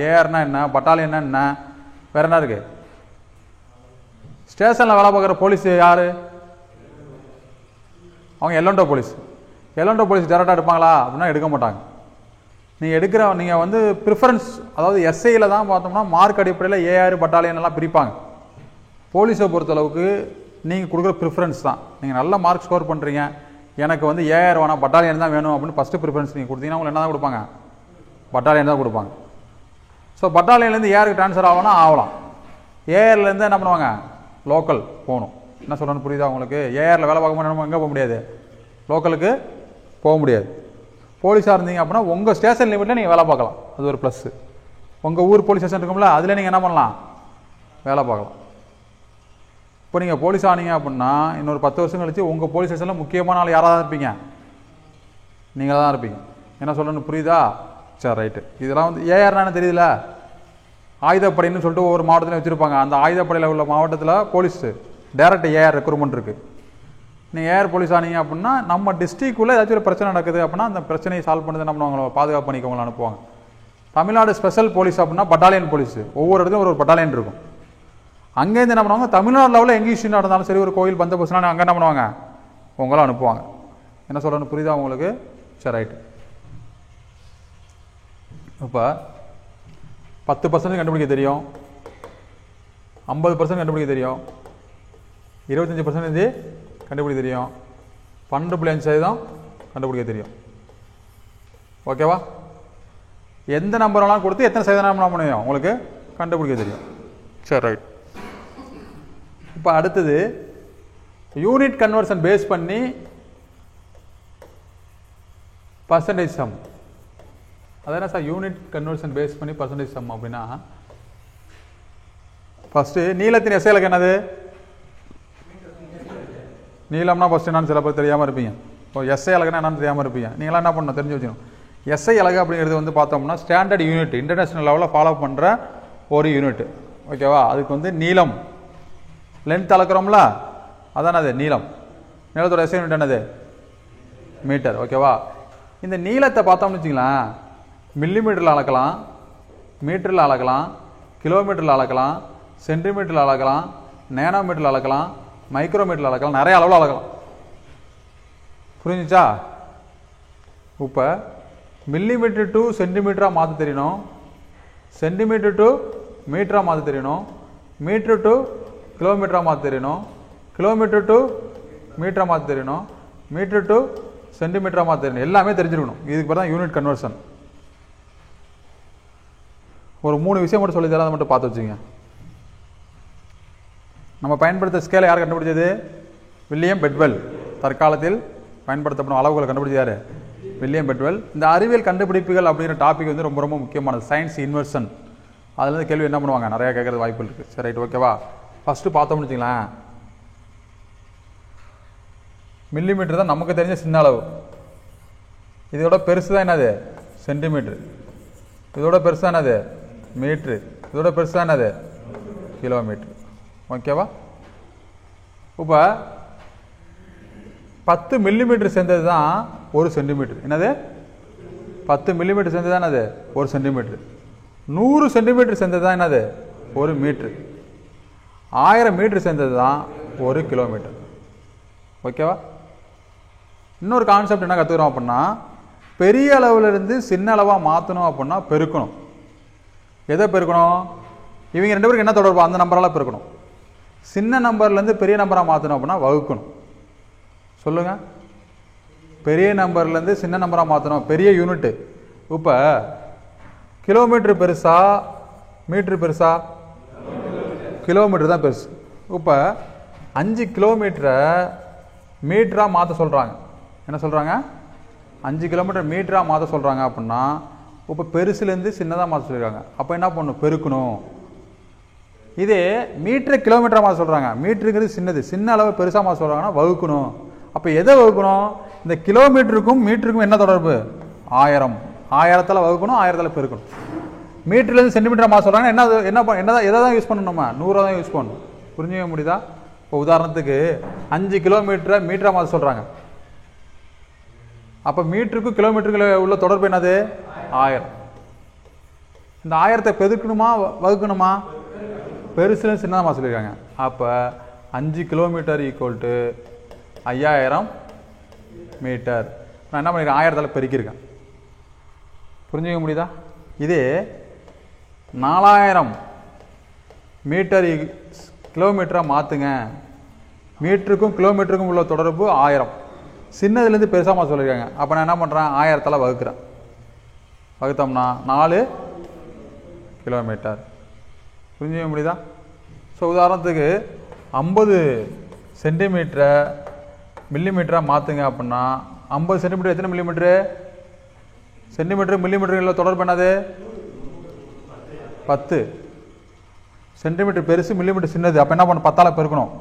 ஏஆர்னா என்ன, பட்டாலியன்னா என்ன, வேற என்ன இருக்குது? ஸ்டேஷனில் வேலை பார்க்குற போலீஸ் யார்? அவங்க எல்லண்டோ போலீஸ். எல்லண்டோ போலீஸ் டேரெக்டாக எடுப்பாங்களா அப்படின்னா எடுக்க மாட்டாங்க. நீங்கள் வந்து ப்ரிஃபரன்ஸ், அதாவது எஸ்ஐயில் தான் பார்த்தோம்னா மார்க் அடிப்படையில் ஏஆர் பட்டாலியன் எல்லாம் பிரிப்பாங்க. போலீஸை பொறுத்தளவுக்கு நீங்கள் கொடுக்குற ப்ரிஃபரன்ஸ் தான். நீங்கள் நல்ல மார்க் ஸ்கோர் பண்ணுறீங்க, எனக்கு வந்து ஏஆர் வேணாம் பட்டாலியன் தான் வேணும் அப்படின்னு ஃபஸ்ட்டு ப்ரிஃபரன்ஸ் நீங்கள் கொடுத்தீங்கன்னா உங்களுக்கு என்ன தான் கொடுப்பாங்க? பட்டாலியன் தான் கொடுப்பாங்க. ஸோ பட்டாலியன்லேருந்து ஏஆருக்கு ட்ரான்ஸ்ஃபர் ஆகலாம் ஆகலாம். ஏஆர்லேருந்து என்ன பண்ணுவாங்க? லோக்கல் போகணும். என்ன சொல்கிறேன்னு புரியுதா உங்களுக்கு? ஏஆரில் வேலை பார்க்க நம்ம எங்கே போக முடியாது? லோக்கலுக்கு போக முடியாது. போலீஸாக இருந்தீங்க அப்படின்னா உங்கள் ஸ்டேஷன் லிமிட்டில் நீங்கள் வேலை பார்க்கலாம். அது ஒரு ப்ளஸ்ஸு. உங்கள் ஊர் போலீஸ் ஸ்டேஷன் இருக்கும்ல, அதில் நீங்கள் என்ன பண்ணலாம்? வேலை பார்க்கலாம். இப்போ நீங்கள் போலீஸ் ஆனீங்க அப்படின்னா இன்னொரு 10 வருஷம் கழிச்சு உங்கள் போலீஸ் ஸ்டேஷனில் முக்கியமான ஆள் யாராக தான் இருப்பீங்க? நீங்கள் தான் இருப்பீங்க. என்ன சொல்லணும்னு புரியுதா? சரி ரைட்டு. இதெல்லாம் வந்து ஏஆர்னா தெரியல, ஆயுதப்படைன்னு சொல்லிட்டு ஒவ்வொரு மாவட்டத்திலையும் வச்சுருப்பாங்க. அந்த ஆயுதப்படையில் உள்ள மாவட்டத்தில் போலீஸ் டேரக்ட் ஏஆர் ரெக்ரூட்மெண்ட் இருக்குது. நீங்கள் ஏஆர் போலீஸ் ஆனீங்க அப்படின்னா நம்ம டிஸ்ட்ரிக்ட்குள்ளே ஏதாச்சும் ஒரு பிரச்சனை நடக்குது அப்படின்னா அந்த பிரச்சனையை சால்வ் பண்ணது என்ன பண்ணுவாங்களோ பாதுகாப்பு பண்ணிக்கவங்களை அனுப்புவாங்க. தமிழ்நாடு ஸ்பெஷல் போலீஸ் அப்படின்னா பட்டாலியன் போலீஸ், ஒவ்வொரு இடத்துலையும் ஒரு பட்டாலியன் இருக்கும். அங்கேருந்து என்ன பண்ணுவாங்க? தமிழ்நாடு லெவலில் எங்கே இஷ்யூ நடந்தாலும் சரி, ஒரு கோயில் பந்த பஸ்லாம் அங்கே என்ன பண்ணுவாங்க? உங்களை அனுப்புவாங்க. என்ன சொல்கிறேன்னு புரியுதா உங்களுக்கு? சரி, ரைட்டு. இப்போ 10% கண்டுபிடிக்க தெரியும், 50% கண்டுபிடிக்க தெரியும், 25% கண்டுபிடிக்க தெரியும், 12.5% கண்டுபிடிக்க தெரியும். ஓகேவா? எந்த நம்பரெல்லாம் கொடுத்து எத்தனை சதவீதம் முடியும் உங்களுக்கு கண்டுபிடிக்க தெரியும். சரி, ரைட். இப்போ அடுத்தது யூனிட் கன்வர்ஷன் பேஸ் பண்ணி பர்சன்டேஜ் சம். அதான் சார் யூனிட் கன்வர்ஷன் பேஸ் பண்ணி பர்சன்டேஜ் சம் அப்படின்னா, ஃபர்ஸ்ட் நீளத்தின் எஸ்ஐ இலக்கு என்னது? நீளம்னா ஃபர்ஸ்ட் என்னன்னு சில பேர் தெரியாமல் இருப்பீங்க. இப்போ எஸ்ஐ இலக்குனா என்னன்னு தெரியாமல் இருப்பீங்க. நீங்களாம் என்ன பண்ணணும் தெரிஞ்சு வச்சுக்கணும். எஸ்ஐ இலக்கு அப்படிங்கிறது வந்து பார்த்தோம்னா ஸ்டாண்டர்ட் யூனிட், இன்டர்நேஷனல் லெவலில் ஃபாலோ பண்ணுற ஒரு யூனிட். ஓகேவா? அதுக்கு வந்து நீளம், லென்த் அளக்குறோம்ல, அதான் அது நீளம். நீளத்தோட எஸ்ஐ யூனிட் என்னது? மீட்டர். ஓகேவா? இந்த நீளத்தை பார்த்தோம்னு வச்சுங்களேன், மில்லிமீட்டரில் அளக்கலாம், மீட்டரில் அளக்கலாம், கிலோமீட்டரில் அளக்கலாம், சென்டிமீட்டரில் அளக்கலாம், நேனோமீட்டரில் அளக்கலாம், மைக்ரோமீட்டரில் அளக்கலாம், நிறைய அளவில் அளக்கலாம். புரிஞ்சுச்சா? இப்போ மில்லிமீட்டர் டு சென்டிமீட்டராக மாற்ற தெரியணும், சென்டிமீட்டர் டு மீட்டராக மாற்ற தெரியணும், மீட்டர் டு கிலோமீட்டராக மாற்ற தெரியணும், கிலோமீட்டர் டு மீட்டராக மாற்ற தெரியணும், மீட்டர் டு சென்டிமீட்டராக மாற்ற தெரியணும். எல்லாமே தெரிஞ்சிருக்கணும். இதுக்கு பேர் தான் யூனிட் கன்வர்ஷன். ஒரு 3 விஷயம் மட்டும் சொல்லி தரேன், அதை மட்டும் பார்த்து வச்சுங்க. நம்ம பயன்படுத்த ஸ்கேலை யார் கண்டுபிடிச்சது? William Bedwell. தற்காலத்தில் பயன்படுத்தப்படும் அளவுகளை கண்டுபிடிச்சாரு வில்லியம் பெட்வெல். இந்த அறிவியல் கண்டுபிடிப்புகள் அப்படிங்கிற டாபிக் வந்து ரொம்ப ரொம்ப முக்கியமானது. Science inversion. அதுலேருந்து கேள்வி என்ன பண்ணுவாங்க, நிறையா கேட்கறது வாய்ப்பு இருக்குது. சரி, ரைட். ஓகேவா? ஃபஸ்ட்டு பார்த்தோம்னு வச்சுங்களேன், மில்லிமீட்டர் தான் நமக்கு தெரிஞ்ச சின்ன அளவு. இதோட பெருசு தான் என்னது? சென்டிமீட்ரு. இதோட பெருசு தான் என்னது? மீட்ரு. இதோட பெருசு தான் என்னது? கிலோமீட்ரு. ஓகேவா? இப்போ 10 மில்லிமீட்டர் சேர்ந்தது தான் 1 சென்டிமீட்டர். என்னது? 10 மில்லிமீட்டர் சேர்ந்தது தான் என்னது? 1 சென்டிமீட்டர். 100 சென்டிமீட்டர் சேர்ந்தது தான் என்னது? 1 மீட்ரு. 1000 மீட்டர் சேர்ந்தது தான் 1 கிலோமீட்டர். ஓகேவா? இன்னொரு கான்செப்ட் என்ன கற்றுக்கிறோம் அப்படின்னா, பெரிய அளவுலேருந்து சின்ன அளவாக மாற்றணும் அப்படின்னா பெருக்கணும். எதை பெருக்கணும்? இவங்க 2 பேருக்கு என்ன தொடர்பு? அந்த நம்பரெல்லாம் பெருக்கணும். சின்ன நம்பர்லேருந்து பெரிய நம்பராக மாற்றணும் அப்படின்னா வகுக்கணும். சொல்லுங்கள். பெரிய நம்பர்லேருந்து சின்ன நம்பராக மாற்றணும், பெரிய யூனிட்டு. இப்போ கிலோமீட்டர் பெருசா மீட்ரு பெருசா? கிலோமீட்டர் தான் பெருசு. இப்போ 5 கிலோமீட்டரை மீட்டராக மாற்ற சொல்கிறாங்க. என்ன சொல்கிறாங்க? 5 கிலோமீட்டர் மீட்டராக மாற்ற சொல்கிறாங்க அப்படின்னா, இப்போ பெருசுலேருந்து சின்னதாக மாற்ற சொல்லியிருக்காங்க. அப்போ என்ன பண்ணணும்? பெருக்கணும். இதே மீட்டரை கிலோமீட்டராக மாற்ற சொல்கிறாங்க, மீட்டருங்கிறது சின்னது, சின்ன அளவு பெருசாக மாற்ற சொல்கிறாங்கன்னா வகுக்கணும். அப்போ எதை வகுக்கணும்? இந்த கிலோமீட்டருக்கும் மீட்டருக்கும் என்ன தொடர்பு? 1000. 1000 வகுக்கணும், 1000 பெருக்கணும். மீட்டர்லேருந்து சென்டிமீட்டராக மாற்ற சொல்கிறாங்கன்னா என்னதான் எதை தான் யூஸ் பண்ணணும்? நம்ம 100 தான் யூஸ் பண்ணணும். புரிஞ்சுக்க முடியுதா? இப்போ உதாரணத்துக்கு 5 கிலோமீட்டரை மீட்டராக மாற்ற சொல்கிறாங்க. அப்போ மீட்டருக்கும் கிலோமீட்டருக்கு உள்ள தொடர்பு என்னது? 1000. இந்த 1000 பெருக்கணுமா வகுக்கணுமா? பெருசுல சின்னதாக மாற்ற சொல்லியிருக்காங்க. அப்போ 5 கிலோமீட்டர் ஈக்குவல் டு 5000 மீட்டர். நான் என்ன பண்ணியிருக்கேன்? 1000 பெருக்கியிருக்கேன். புரிஞ்சுக்க முடியுதா? இதே 4000 மீட்டர் கிலோமீட்டராக மாற்றுங்க. மீட்டருக்கும் கிலோமீட்டருக்கும் உள்ள தொடர்பு 1000. சின்னதுலேருந்து பெருசாக மாற்ற சொல்லியிருக்காங்க. அப்போ நான் என்ன பண்ணுறேன்? 1000 வகுக்கிறேன். வகுத்தோம்னா 4 கிலோமீட்டர். புரிஞ்சுக்க முடியுதா? ஸோ உதாரணத்துக்கு 50 சென்டிமீட்டரை மில்லிமீட்டராக மாற்றுங்க அப்படின்னா 50 சென்டிமீட்டர் எத்தனை மில்லிமீட்டரு? சென்டிமீட்டர் மில்லிமீட்டர் தொடர்பு என்னது? 10. சென்டிமீட்டர் பெருசு, மில்லிமீட்டர் சின்னது. அப்போ என்ன பண்ணணும்? 10 பெருக்கணும்.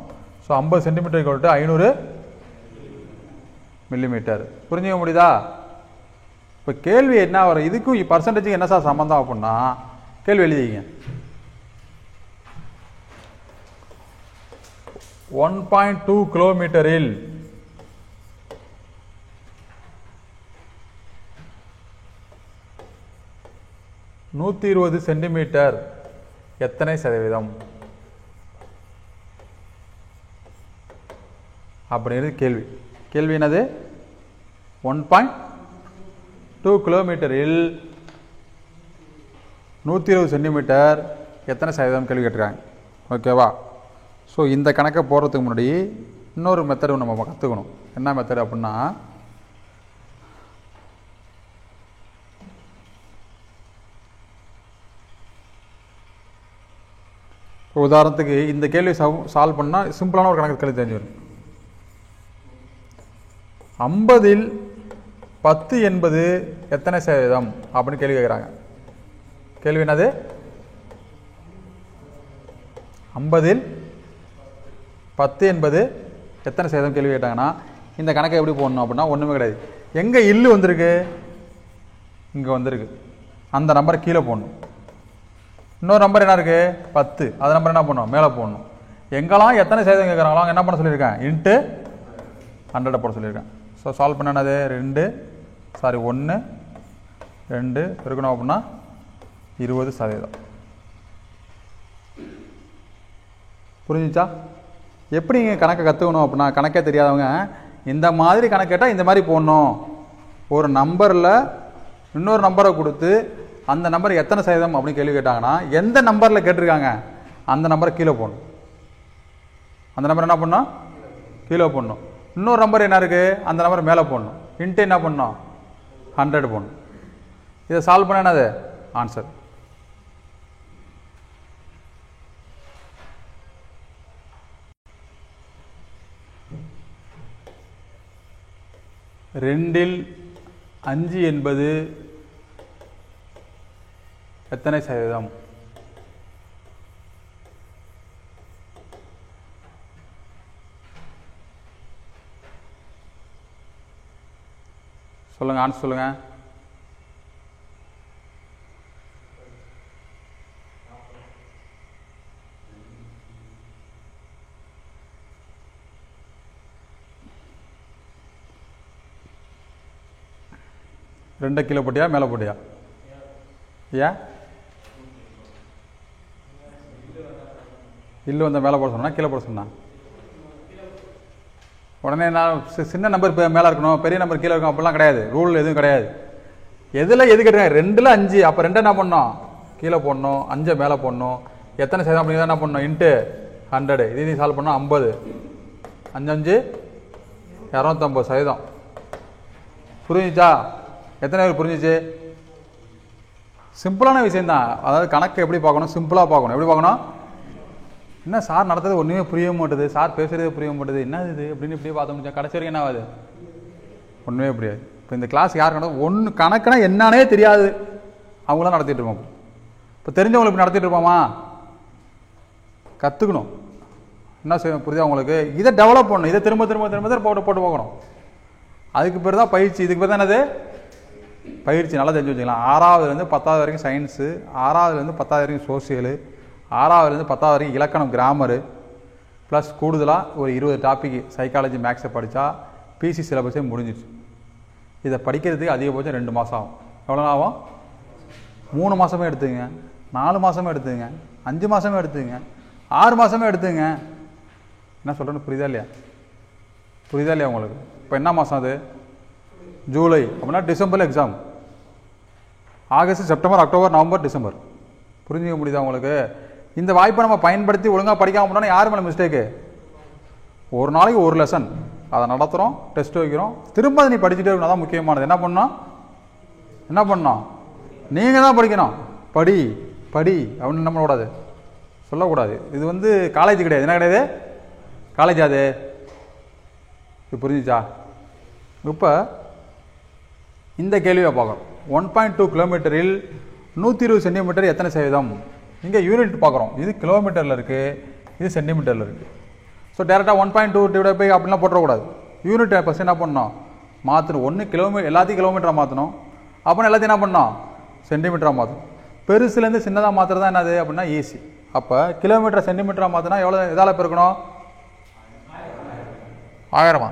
So 50 centimetre equal to 500 millimetre. புரிஞ்சுக்க முடியுதா? இப்போ கேள்வி என்ன வரும்? இதுக்கும் பர்சன்டேஜுக்கு என்ன சார் சம்பந்தம் அப்படின்னா, கேள்வி எழுதிங்க. 1.2 கிலோமீட்டரில் 120 சென்டிமீட்டர் எத்தனை சதவீதம் அப்படிங்கிறது கேள்வி. கேள்வி என்னது? 1.2 கிலோமீட்டரில் 120 சென்டிமீட்டர் எத்தனை சதவீதம் கேள்வி கேட்டிருக்காங்க. ஓகேவா? ஸோ இந்த கணக்கை போடுறதுக்கு முன்னாடி இன்னொரு மெத்தடு நம்ம கற்றுக்கணும். என்ன மெத்தடு அப்படின்னா, உதாரணத்துக்கு இந்த கேள்வி சால்வ் பண்ணால் சிம்பிளான ஒரு கணக்கு கேள்வி தெரிஞ்சுக்கணும். 50ல் 10 என்பது எத்தனை சதவீதம் அப்படின்னு கேள்வி கேட்குறாங்க. கேள்வி என்னது? 50ல் 10 என்பது எத்தனை சதவீதம் கேள்வி கேட்டாங்கன்னா, இந்த கணக்கை எப்படி போடணும் அப்படின்னா ஒன்றுமே கிடையாது. எங்கே இல்லு வந்திருக்கு? இங்கே வந்திருக்கு. அந்த நம்பரை கீழே போடணும். இன்னொரு நம்பர் என்ன இருக்குது? 10. அது நம்பர் என்ன பண்ணணும்? மேலே போடணும். எங்கெல்லாம் எத்தனை சதவீதம் கேட்குறாங்களோ அங்கே என்ன பண்ண சொல்லியிருக்கேன்? இன்ட்டு 100 போட சொல்லியிருக்கேன். ஸோ சால்வ் பண்ண என்னது? 1 2 இருக்கணும் அப்படின்னா 20%. புரிஞ்சுச்சா? எப்படி இங்கே கணக்கை கற்றுக்கணும் அப்படின்னா, கணக்கே தெரியாதவங்க இந்த மாதிரி கணக்கு கேட்டால் இந்த மாதிரி போடணும். ஒரு நம்பரில் இன்னொரு நம்பரை கொடுத்து அந்த நம்பர் எத்தனை சதவீதம் அப்படின்னு கேள்வி கேட்டாங்கன்னா, எந்த நம்பரில் கேட்டிருக்காங்க அந்த நம்பரை கீழே போடணும். அந்த நம்பர் என்ன பண்ணணும்? கீழே போடணும். இன்னொரு நம்பர் என்ன இருக்குது? அந்த நம்பர் மேலே போடணும். இன்ட்டு என்ன பண்ணணும்? 100 போடணும். இதை சால்வ் பண்ண என்னது? ஆன்சர். ரெண்டில் 5 என்பது எத்தனை சதவீதம்? சொல்லுங்க, ஆன்சர் சொல்லுங்க. ரெண்டை கீழே போட்டியா மேலே போட்டியா? ஏன் இல்லை வந்தால் மேலே போட சொன்னா கீழே போட சொன்னா? உடனே நான் சின்ன நம்பர் மேலே இருக்கணும், பெரிய நம்பர் கீழே இருக்கணும் அப்படிலாம் கிடையாது. ரூல் எதுவும் கிடையாது. எதில் எது கேட்டுருக்காங்க? 2ல் 5. அப்போ 2 என்ன பண்ணணும்? கீழே போடணும். 5 மேலே போடணும். எத்தனை சதவீதம் அப்படிங்கிறத என்ன பண்ணணும்? இன்ட்டு 100. இது சால்வ் பண்ணோம். 50 5 250%. புரிஞ்சிச்சா? எத்தனை பேர் புரிஞ்சிச்சு? சிம்பிளான விஷயந்தான். அதாவது கணக்கு எப்படி பார்க்கணும்? சிம்பிளாக பார்க்கணும். எப்படி பார்க்கணும்? என்ன சார் நடத்துறது ஒன்றுமே புரிய மாட்டுது, சார் பேசுறது புரிய மாட்டுது, என்ன இது அப்படின்னு இப்படியே பார்த்த முடிஞ்சா கடைசி வரைக்கும் என்ன ஆகுது? ஒன்றுமே புரியாது. இப்போ இந்த கிளாஸ் யார் நடத்தும்? ஒன்று கணக்குனா என்னன்னே தெரியாது அவங்களாம் நடத்திட்டு இருப்போம். இப்போ தெரிஞ்சவங்களுக்கு இப்படி நடத்திட்டு இருப்போமா? கற்றுக்கணும். என்ன செய்யணும்? புரியுதா உங்களுக்கு? இதை டெவலப் பண்ணணும். இதை திரும்ப திரும்ப திரும்ப திரும்ப போட்டு போட்டு பார்க்கணும். அதுக்கு பேர் தான் பயிற்சி. இதுக்கு பேர் தான் என்னது? பயிற்சி. நல்லா தெரிஞ்சு வச்சுக்கலாம். 6வதுலேருந்து 10வது வரைக்கும் சயின்ஸு, 6வதுலேருந்து 10வது வரைக்கும் சோசியலு, 6வதுலேருந்து 10வது வரைக்கும் இலக்கணம், கிராமரு, ப்ளஸ் கூடுதலாக ஒரு 20 டாப்பிக்கு சைக்காலஜி, மேக்ஸை படித்தா பிசி சிலபஸே முடிஞ்சிச்சு. இதை படிக்கிறதுக்கு அதிகபட்சம் 2 மாதம் ஆகும். எவ்வளோ ஆகும்? 3 மாதமே எடுத்துங்க, 4 மாதமே எடுத்துங்க, 5 மாதமே எடுத்துங்க, 6 மாதமே எடுத்துங்க. என்ன சொல்கிறேன்னு புரியுதா இல்லையா? புரியுதா இல்லையா உங்களுக்கு? இப்போ என்ன மாதம் அது? ஜூலை. அப்படின்னா டிசம்பரில் exam. August, September, October, November, December. புரிஞ்சுக்க முடியுதா உங்களுக்கு? இந்த வாய்ப்பை நம்ம பயன்படுத்தி ஒழுங்காக படிக்காமல் போனோம்னா யார் மேலே மிஸ்டேக்கு? ஒரு நாளைக்கு ஒரு லெசன் அதை நடத்துகிறோம், டெஸ்ட் வைக்கிறோம், திரும்ப அதை நீ படிச்சுட்டே இருக்கணும். அதான் முக்கியமானது. என்ன பண்ணணும்? நீங்கள் தான் படிக்கணும். படி படி அப்படின்னு என்ன பண்ணக்கூடாது? சொல்லக்கூடாது. இது காலேஜ் கிடையாது. என்ன கிடையாது? காலேஜ் அது. இது புரிஞ்சிச்சா? இப்போ இந்த கேள்வியை பார்க்குறோம். 1.2 கிலோமீட்டரில் 120 சென்டிமீட்டர் எத்தனை சதவீதம்? இங்கே யூனிட் பார்க்குறோம். இது கிலோமீட்டரில் இருக்குது, இது சென்டிமீட்டரில் இருக்குது. ஸோ டேரெக்டாக 1.2 டிவைட் பை அப்படின்லாம் போட்டுறக்கூடாது. யூனிட் ஃபஸ்ட் என்ன பண்ணணும்? மாற்றணும். ஒன்று கிலோமீட்டர், எல்லாத்தையும் கிலோமீட்டராக மாற்றணும். அப்புறம் எல்லாத்தையும் என்ன பண்ணணும்? சென்டிமீட்டராக மாற்றணும். பெருசுலேருந்து சின்னதாக மாற்றுறது தான் என்னது அப்படின்னா ஈஸி. அப்போ கிலோமீட்டரை சென்டிமீட்டராக மாற்றினா எவ்வளோ எதால் பெருக்கணும்? 1000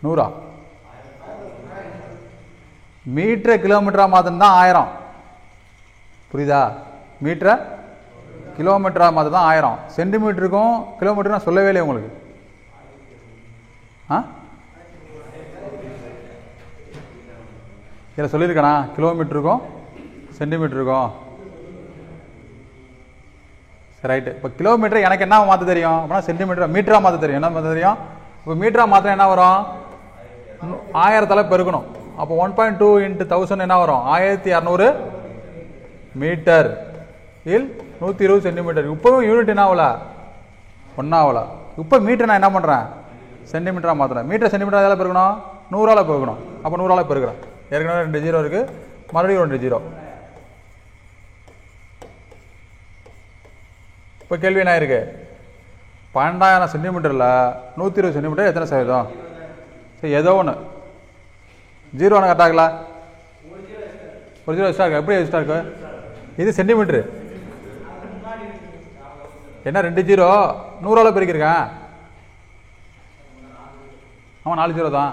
100 மீட்டரை கிலோமீட்டராக மாற்றினா 1000. புரியுதா? மீட்டரை கிலோமீட்டராக மாற்ற தான் 1000. சென்டிமீட்டருக்கும் கிலோமீட்டர் நான் சொல்லவே இல்லை உங்களுக்கு. இதில் சொல்லியிருக்கேனா கிலோமீட்டருக்கும் சென்டிமீட்டருக்கும்? சரி ரைட்டு. இப்போ கிலோமீட்டர் எனக்கு என்ன மாற்ற தெரியும் அப்படின்னா சென்டிமீட்டர் மீட்டராக மாற்ற தெரியும். என்ன மாற்ற தெரியும்? இப்போ மீட்டராக மாற்ற என்ன வரும்? 1000 பெருக்கணும். அப்போ 1.2 × 1000 என்ன வரும்? 1200 மீட்டர் இல் 120 சென்டிமீட்டர். இப்போவும் யூனிட் என்ன ஆகல? ஒன்றாகல. இப்போ மீட்டர் நான் என்ன பண்ணுறேன்? சென்டிமீட்டராக மாற்றுறேன். மீட்டர் சென்டிமீட்டர் எதாவது பெருக்கணும்? 100ஆல் பெருக்கணும். அப்போ 100ஆல் பெருக்கிறேன். ஏற்கனவே 2 0 இருக்குது, மறுபடியும் 2 0. இப்போ கேள்வி என்ன இருக்கு? 12000 சென்டிமீட்டரில் 120 சென்டிமீட்டர் எத்தனை சதவீதம்? சரி, ஏதோ ஒன்று 0 ஒன்று கரெக்டாகல? ஒரு 0 எக்ஸ்ட்ரா இருக்கு. எப்படி எக்ஸ்ட்ரா இருக்கு? இது சென்டிமீட்டரு. என்ன 2 0 100ஆல் பெருக்கிருக்கேன்? ஆமாம், 4 0 தான்.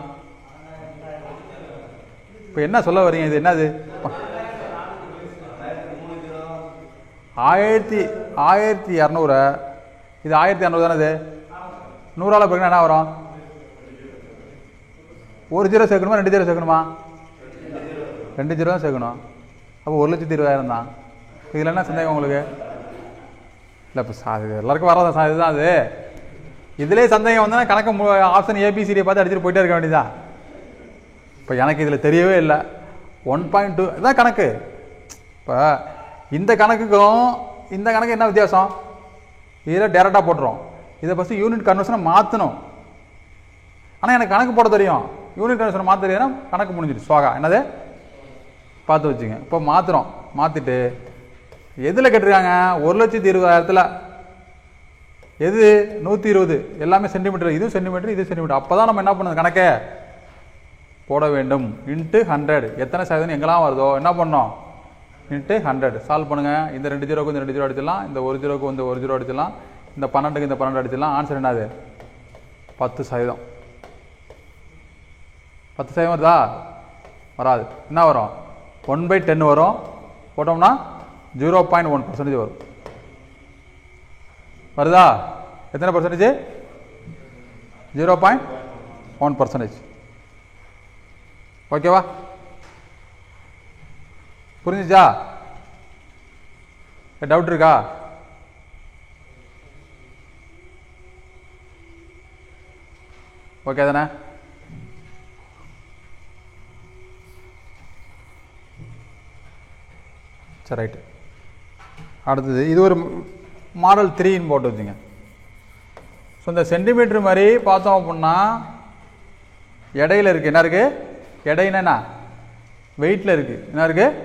இப்போ என்ன சொல்ல வரீங்க? இது என்னது? 1200. இது 1200 தானே? இது 100ஆல் பெருக்கினா என்ன வரும்? ஒரு 0 சேர்க்கணுமா 2 0 சேர்க்கணுமா? 2 0 தான் சேர்க்கணும். அப்போ 1,20,000 தான். இதில் என்ன சந்தேகம் உங்களுக்கு? இல்லை, இப்போ எல்லாருக்கும் வராத இதுதான் அது. இதிலே சந்தேகம் வந்தால் கணக்கு ஆப்ஷன் ஏபிசிடியை பார்த்து அடிச்சுட்டு போயிட்டே இருக்க வேண்டியதா? இப்போ எனக்கு இதில் தெரியவே இல்லை. 1.2 இதுதான் கணக்கு. இப்போ இந்த கணக்குக்கும் இந்த கணக்கு என்ன வித்தியாசம்? இதில் டேரெக்டாக போட்டுரும். இதை ஃபஸ்ட்டு யூனிட் கன்வர்ஷனை மாற்றணும். ஆனால் எனக்கு கணக்கு போட தெரியும். யூனிட் கன்வர்ஷனை மாற்ற தெரியும், கணக்கு முடிஞ்சிட்டு சுவாகா. என்னது பார்த்து வச்சுங்க. இப்போ மாற்றுறோம். மாற்றிட்டு எதில் கேட்டிருக்காங்க? 1,20,000. எது? 120. எல்லாமே சென்டிமீட்டர். இது சென்டிமீட்டர், இது சென்டிமீட்டர். அப்போ தான் நம்ம என்ன பண்ணணும்? கணக்கே போட வேண்டும். × 100 எத்தனை சதவீதம் எங்கெல்லாம் வருதோ என்ன பண்ணோம்? × 100 சால்வ் பண்ணுங்கள். இந்த 2 0க்கு இந்த 2 0 அடிச்சிடலாம். இந்த 1 0க்கு இந்த 1 0 அடிச்சிடலாம். இந்த 12க்கு இந்த 12 அடிச்சிடலாம். ஆன்சர் என்னது? 10%. 10% வருதா? வராது. என்ன வரும்? 1/10 வரும். போட்டோம்னா 0.1% வரும். வருதா? எத்தனை பர்சன்டேஜ்? 0.1%. ஓகேவா? புரிஞ்சுச்சா? டவுட் இருக்கா? ஓகே தானே? சரி, ரைட்டு. அடுத்தது இது ஒரு மாடல் 3ன்னு போட்டு வச்சுங்க. ஸோ இந்த சென்டிமீட்டர் மாதிரி பார்த்தோம் அப்படின்னா எடையில் இருக்குது. என்ன இருக்குது? எடைன்னா என்ன? வெயிட்டில் இருக்குது. என்ன இருக்குது?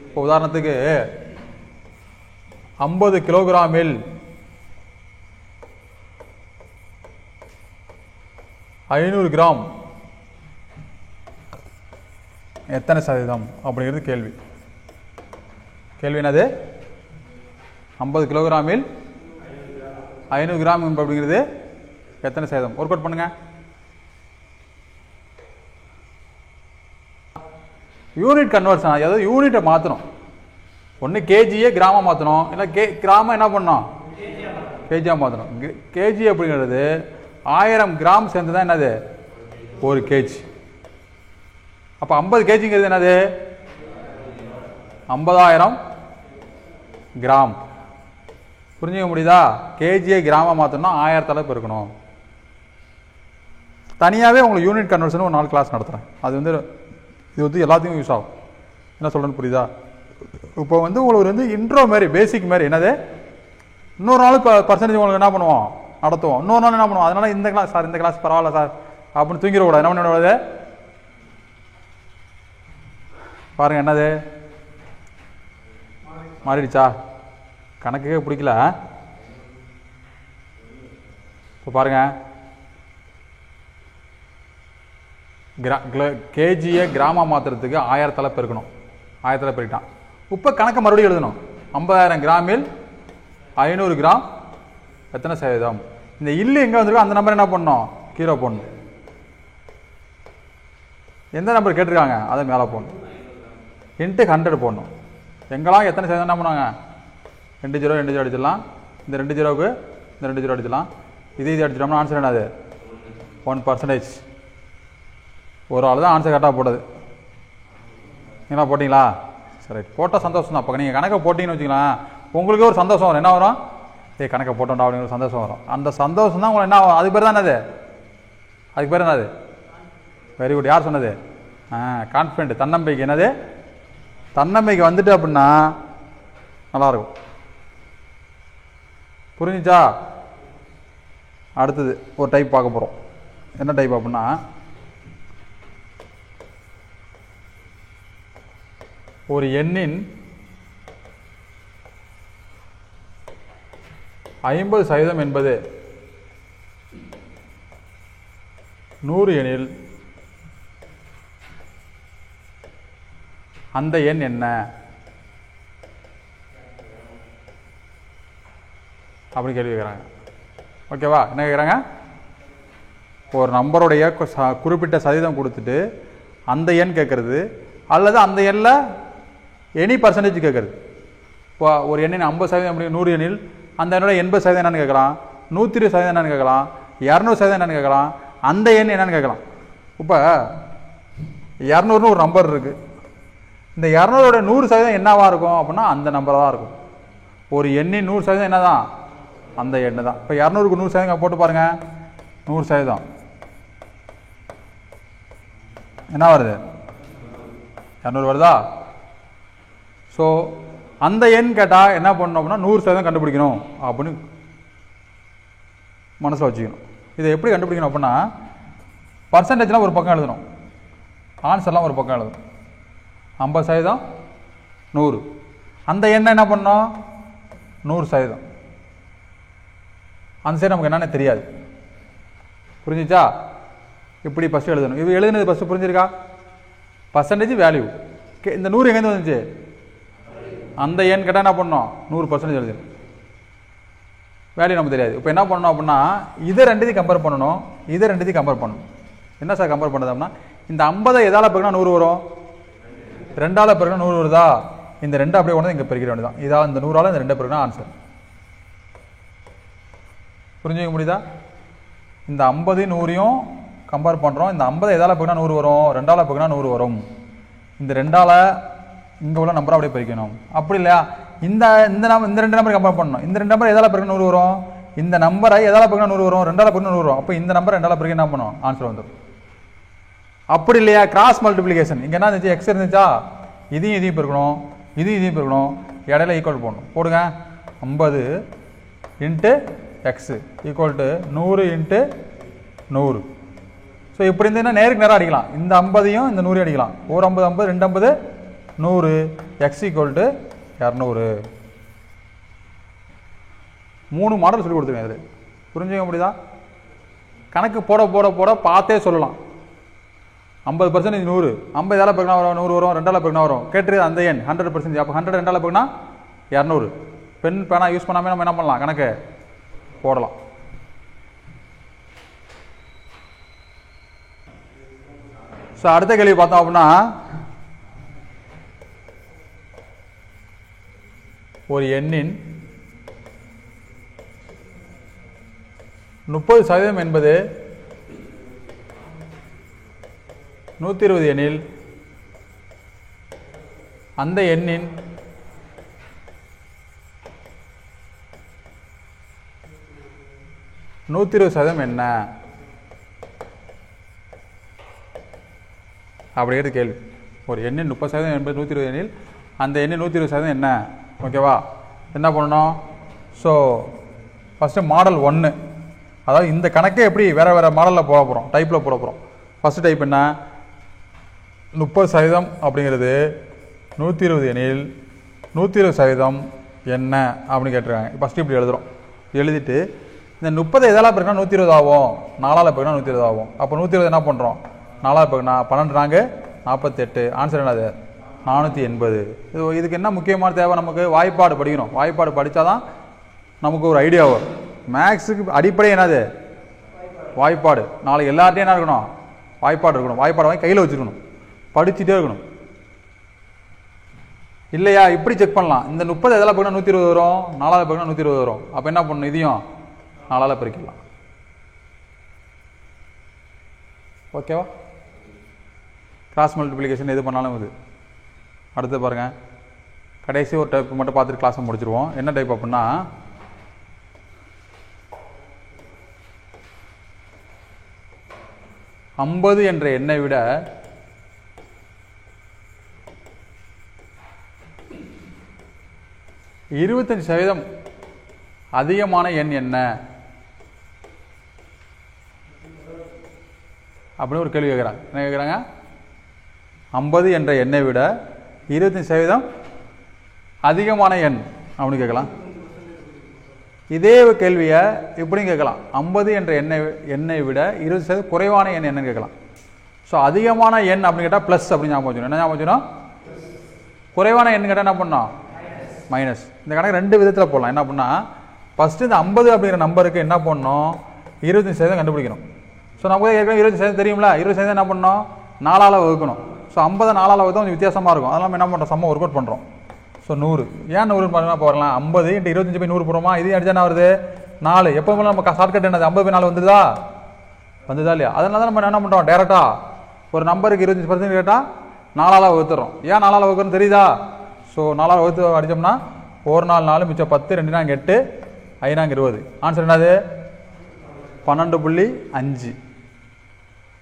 இப்போ உதாரணத்துக்கு 50 கிலோகிராமில் 500 கிராம் எத்தனை சதவீதம் அப்படிங்கிறது கேள்வி. கேள்வி என்னது? 50 கிலோகிராமில் 500 கிராம் அப்படிங்கிறது எத்தனை சதவீதம்? ஒர்க் அவுட் பண்ணுங்க. யூனிட் கன்வர்ஷன், அதாவது யூனிட்டை மாற்றணும். ஒன்று கேஜியை கிராம மாற்றணும், இல்லை கிராமம் என்ன பண்ணணும்? கேஜியாக மாற்றணும். கேஜி அப்படிங்கிறது 1000 கிராம் சேர்ந்து தான் என்னது? 1 கேஜி. அப்போ 50 கேஜிங்கிறது என்னது? 50,000 கிராம். புரிஞ்சுக்க முடியுதா? கேஜியை கிராம மாற்றணும்னா 1000ஆல் பெருக்கணும். தனியாகவே உங்களுக்கு யூனிட் கன்வர்ஷன் ஒரு 4 கிளாஸ் நடத்துகிறேன். இது எல்லாத்துக்கும் யூஸ் ஆகும். என்ன சொல்கிறேன்னு புரியுதா? இப்போ உங்களுக்கு இன்ட்ரோ மாதிரி, பேசிக் மாதிரி. என்னது? இன்னொரு நாள் பர்சன்டேஜ் உங்களுக்கு என்ன பண்ணுவோம்? நடத்துவோம். இன்னொரு நாள் என்ன பண்ணுவோம்? அதனால இந்த கிளாஸ் சார், இந்த கிளாஸ் பரவாயில்ல சார் அப்படின்னு தூங்கிடக்கூடாது. என்ன பண்ணக்கூடாது? பாருங்க, என்னது மாறிடுச்சா? கணக்குக்கே பிடிக்கல. இப்போ பாருங்க, கேஜியை கிராம மாத்திரத்துக்கு 1000ஆல் பெருக்கணும். 1000ஆல் பெருக்கிட்டான். இப்போ கணக்கை மறுபடியும் எழுதணும். 50,000 கிராமில் 500 கிராம் எத்தனை சதவீதம்? இந்த இல்லு எங்கே வந்திருக்கோ அந்த நம்பர் என்ன பண்ணணும்? கீழே போடணும். எந்த நம்பர் கேட்டிருக்காங்க அதை மேலே போடணும். × 100 போடணும். எங்கெல்லாம் எத்தனை சதவீதம் என்ன பண்ணுவாங்க? 2 0 2 0 அடிச்சிடலாம். இந்த 2 0க்கு இந்த 2 0 அடிச்சிடலாம். இது அடிச்சிட்டோம்னா ஆன்சர் என்னது 1%. ஒரு ஆள் தான் ஆன்சர் கரெக்டாக போட்டது. என்ன போட்டிங்களா? சரி, போட்டால் சந்தோஷம் தான். அப்போ நீங்கள் கணக்கை போட்டிங்கன்னு வச்சுக்கலாம், உங்களுக்கே ஒரு சந்தோஷம் வரும். என்ன வரும்? கணக்கை போட்டோம்டா அப்படிங்கிற ஒரு சந்தோஷம் வரும். அந்த சந்தோஷம் தான் உங்களுக்கு என்ன ஆகும்? அதுக்கு பேர் தான் என்னது? அதுக்கு பேர் என்னது? Very good. யார் சொன்னது? கான்ஃபிடென்ட், தன்னம்பிக்கை. என்னது? தன்னம்பிக்கை வந்துட்டு அப்படின்னா நல்லாயிருக்கும். புரிஞ்சுச்சா? அடுத்தது ஒரு டைப் பார்க்க போகிறோம். என்ன டைப் அப்படின்னா, ஒரு எண்ணின் 50% என்பது 100 எனில் அந்த எண் என்ன அப்படின்னு கேள்வி கேட்குறாங்க. ஓகேவா? என்ன கேட்குறாங்க? ஒரு நம்பருடைய குறிப்பிட்ட சதவீதம் கொடுத்துட்டு அந்த எண் கேட்குறது, அல்லது அந்த எண்ணில் எனி பர்சன்டேஜ் கேட்குறது. இப்போ ஒரு எண்ணின் 50% அப்படி 100 எண்ணில் அந்த எண்ணோட 80% என்னன்னு கேட்கலாம், 120% என்னன்னு கேட்கலாம், 200% என்னன்னு கேட்கலாம், அந்த எண் என்னன்னு கேட்கலாம். இப்போ 200ன்னு ஒரு நம்பர் இருக்குது. இந்த 200ஓட 100% என்னவா இருக்கும் அப்படின்னா அந்த நம்பர் தான் இருக்கும். ஒரு எண்ணின் 100% என்ன தான்? அந்த எண்ணு தான். இப்போ 200க்கு 100% போட்டு பாருங்க, 100% என்ன வருது? 200 வருதா? ஸோ அந்த எண் கேட்டால் என்ன பண்ணணும் அப்படின்னா 100% கண்டுபிடிக்கணும் அப்படின்னு மனசில் வச்சுக்கணும். இதை எப்படி கண்டுபிடிக்கணும் அப்படின்னா, பர்சன்டேஜ்லாம் ஒரு பக்கம் எழுதணும், ஆன்சர்லாம் ஒரு பக்கம் எழுதணும். 50% 100, அந்த எண்ணை என்ன பண்ணணும்? 100%. அந்த சைடு நமக்கு என்னன்னு தெரியாது. புரிஞ்சிச்சா? இப்படி ஃபஸ்ட்டு எழுதணும். இது எழுதுனது ஃபஸ்ட்டு புரிஞ்சிருக்கா? Percentage value. இந்த 100 எங்கேருந்து வந்துச்சு? அந்த எண் கேட்டால் என்ன பண்ணணும்? 100% எழுதணும். வேல்யூ நமக்கு தெரியாது. இப்போ என்ன பண்ணணும் அப்படின்னா, இதை ரெண்டுத்தையும் கம்பேர் பண்ணணும், இதை ரெண்டுத்தையும் கம்பேர் பண்ணணும். என்ன சார் கம்பேர் பண்ணுறது அப்படின்னா, இந்த 50 எதால் பெருக்கினா 100 வரும்? 2ஆல் பெருக்கினா 100 வருதா? இந்த 2 அப்படியே கொண்டு இங்கே பெருக்கிட வேண்டியதான். இதாக இந்த 100ஆல் இந்த 2 பெருக்கினா ஆன்சர். புரிஞ்சுக்க முடியுதா? இந்த 50 100ஐயும் கம்பேர் பண்ணுறோம். இந்த 50 எதால் பெருக்கினா 100 வரும்? 2ஆல் பெருக்கினா 100 வரும். இந்த 2ஆல் இங்கே உள்ள நம்பரை அப்படியே பிரிக்கணும். அப்படி இல்லையா? இந்த 2 நம்பரை கம்பேர் பண்ணணும். இந்த 2 நம்பர் எதால் பெருக்கினா 100 வரும்? இந்த நம்பரை எதால் பெருக்கினா 100 வரும்? 2ஆல் பெருக்கினா 100 வரும். அப்போ இந்த நம்பர் 2ஆல் பெருக்கி என்ன பண்ணும்? ஆன்சர் வந்துடும். அப்படி இல்லையா? Cross multiplication. இங்கே என்ன இருந்துச்சு? எக்ஸ் இருந்துச்சா? இதையும் இதையும் பெருக்கணும், இதையும் பெருக்கணும், இடையில ஈக்குவல் போடணும். போடுங்க. 50 into X equal to 100 into 100. So இப்படி இருந்ததுன்னா நேருக்கு நேரம் அடிக்கலாம். இந்த 50ஐயும் இந்த 100ஐயும் அடிக்கலாம். ஒரு 50 50, 2 50 100, எக்ஸ் ஈக்குவல் டு 200. 3 மாடல் சொல்லி கொடுத்துருக்கேன். இதில் புரிஞ்சுக்க முடியுதா? கணக்கு போட போட போட பார்த்தே சொல்லலாம். 50% 100, 50 எதால் பெருக்கினா வரும்? 100 வரும். 2ஆல் பெருக்கினா வரும். கேட்டு அந்த எண் 100%. அப்போ 100 2ஆல் பெருக்கினா 200. பென் பேனா யூஸ் பண்ணாமல் நம்ம என்ன பண்ணலாம்? கணக்கு போடலாம். ஸோ அடுத்த கேள்வி பார்த்தோம் அப்படின்னா, ஒரு எண்ணின் 30% என்பது 120 எனில் அந்த எண்ணின் %120 என்ன அப்படிங்கிறது கேள்வி. ஒரு எண்ணின் 30% என்பது 120 எனில் அந்த எண்ணின் 120% என்ன? ஓகேவா? என்ன பண்ணணும்? ஸோ ஃபஸ்ட்டு மாடல் 1, அதாவது இந்த கணக்கே எப்படி வேறு வேறு மாடலில் போட போகிறோம், டைப்பில் போட போகிறோம். ஃபஸ்ட்டு டைப் என்ன? 30% அப்படிங்கிறது 120 எனில் 120% என்ன அப்படின்னு கேட்டிருக்காங்க. ஃபஸ்ட்டு இப்படி எழுதுகிறோம். எழுதிட்டு இந்த 30 எதால் பெருக்கினா 120 ஆகும், 4ஆல் பெருக்கினா 120 ஆகும். அப்போ 120 என்ன பண்ணுறோம்? 4ஆல் பெருக்கினா 12 நாங்க 48. ஆன்சர் என்னது? 480. இதுக்கு என்ன முக்கியமான தேவை? நமக்கு வாய்ப்பாடு படிக்கணும். வாய்ப்பாடு படித்தா தான் நமக்கு ஒரு ஐடியா வரும். மேக்ஸுக்கு அடிப்படை என்னது? வாய்ப்பாடு. நாளைக்கு எல்லார்ட்டையும் என்ன இருக்கணும்? வாய்ப்பாடு இருக்கணும். வாய்ப்பாடு வாங்கி கையில் வச்சுருக்கணும், படிச்சுட்டே இருக்கணும். இல்லையா? இப்படி செக் பண்ணலாம். இந்த 30 எதில் போய்னா 120 வரும், 4ஆல் போய்னா 120 வரும். அப்போ என்ன பண்ணணும்? இதையும் 4ஆல் பெருக்கலாம். ஓகேவா? கிராஸ் மல்டிப்ளிகேஷன் எது பண்ணாலும் இது. அடுத்து பாருங்கள், கடைசி ஒரு டைப் மட்டும் பார்த்துட்டு கிளாஸை முடிச்சிருவோம். என்ன டைப் அப்படின்னா, ஐம்பது என்ற எண்ணை விட 25% அதிகமான எண் என்ன அப்படின்னு ஒரு கேள்வி கேட்குறாங்க. என்ன கேட்குறாங்க? 50 என்ற எண்ணை விட 25% அதிகமான எண் அப்படின்னு கேட்கலாம். இதே கேள்வியை இப்படியும் கேட்கலாம். 50 என்ற எண்ணை விட 20% குறைவான எண் என்னன்னு கேட்கலாம். ஸோ அதிகமான எண் அப்படின்னு கேட்டால் ப்ளஸ் அப்படின்னு ஞாபகம் வச்சுக்கணும். என்ன ஞாபகம் வச்சுக்கணும்? குறைவான எண் கேட்டால் என்ன பண்ணோம்? மைனஸ். இந்த கணக்கு ரெண்டு விதத்தில் போடலாம். என்ன பண்ணால், ஃபஸ்ட்டு இந்த 50 அப்படிங்கிற நம்பருக்கு என்ன பண்ணணும்? 25% கண்டுபிடிக்கணும். ஸோ நமக்கு ஏற்கனவே 25% தெரியும்ல, 20% என்ன பண்ணணும்? 4ஆல் வகுக்கணும். ஸோ 50 4ஆல் வகுத்தா கொஞ்சம் வித்தியாசமாக இருக்கும். அதெல்லாம் நம்ம என்ன பண்ணுறோம்? சம்ம ஒர்க் அவுட் பண்ணுறோம். ஸோ 100 ஏன் 100 பண்ணால் போடலாம்? 50 × 25 போய் 100 போடுறோமா? இது அடிச்சா என்ன வருது? 4. எப்போ நம்ம ஷார்ட்கட் என்னது? 50 4 வந்துதா இல்லையா? அதனால தான் நம்ம என்ன பண்ணுறோம்? டேரெக்டாக ஒரு நம்பருக்கு 25% கேட்டால் 4ஆல் வகுத்துறோம். ஏன் 4ஆல் வகுக்கிறோன்னு தெரியுதா? ஸோ 4ஆல் வகுத்து அடித்தோம்னா 1 4 4 மிச்சம் 10, 2 4 8, 5 4 20. ஆன்சர் என்னது? 12.5.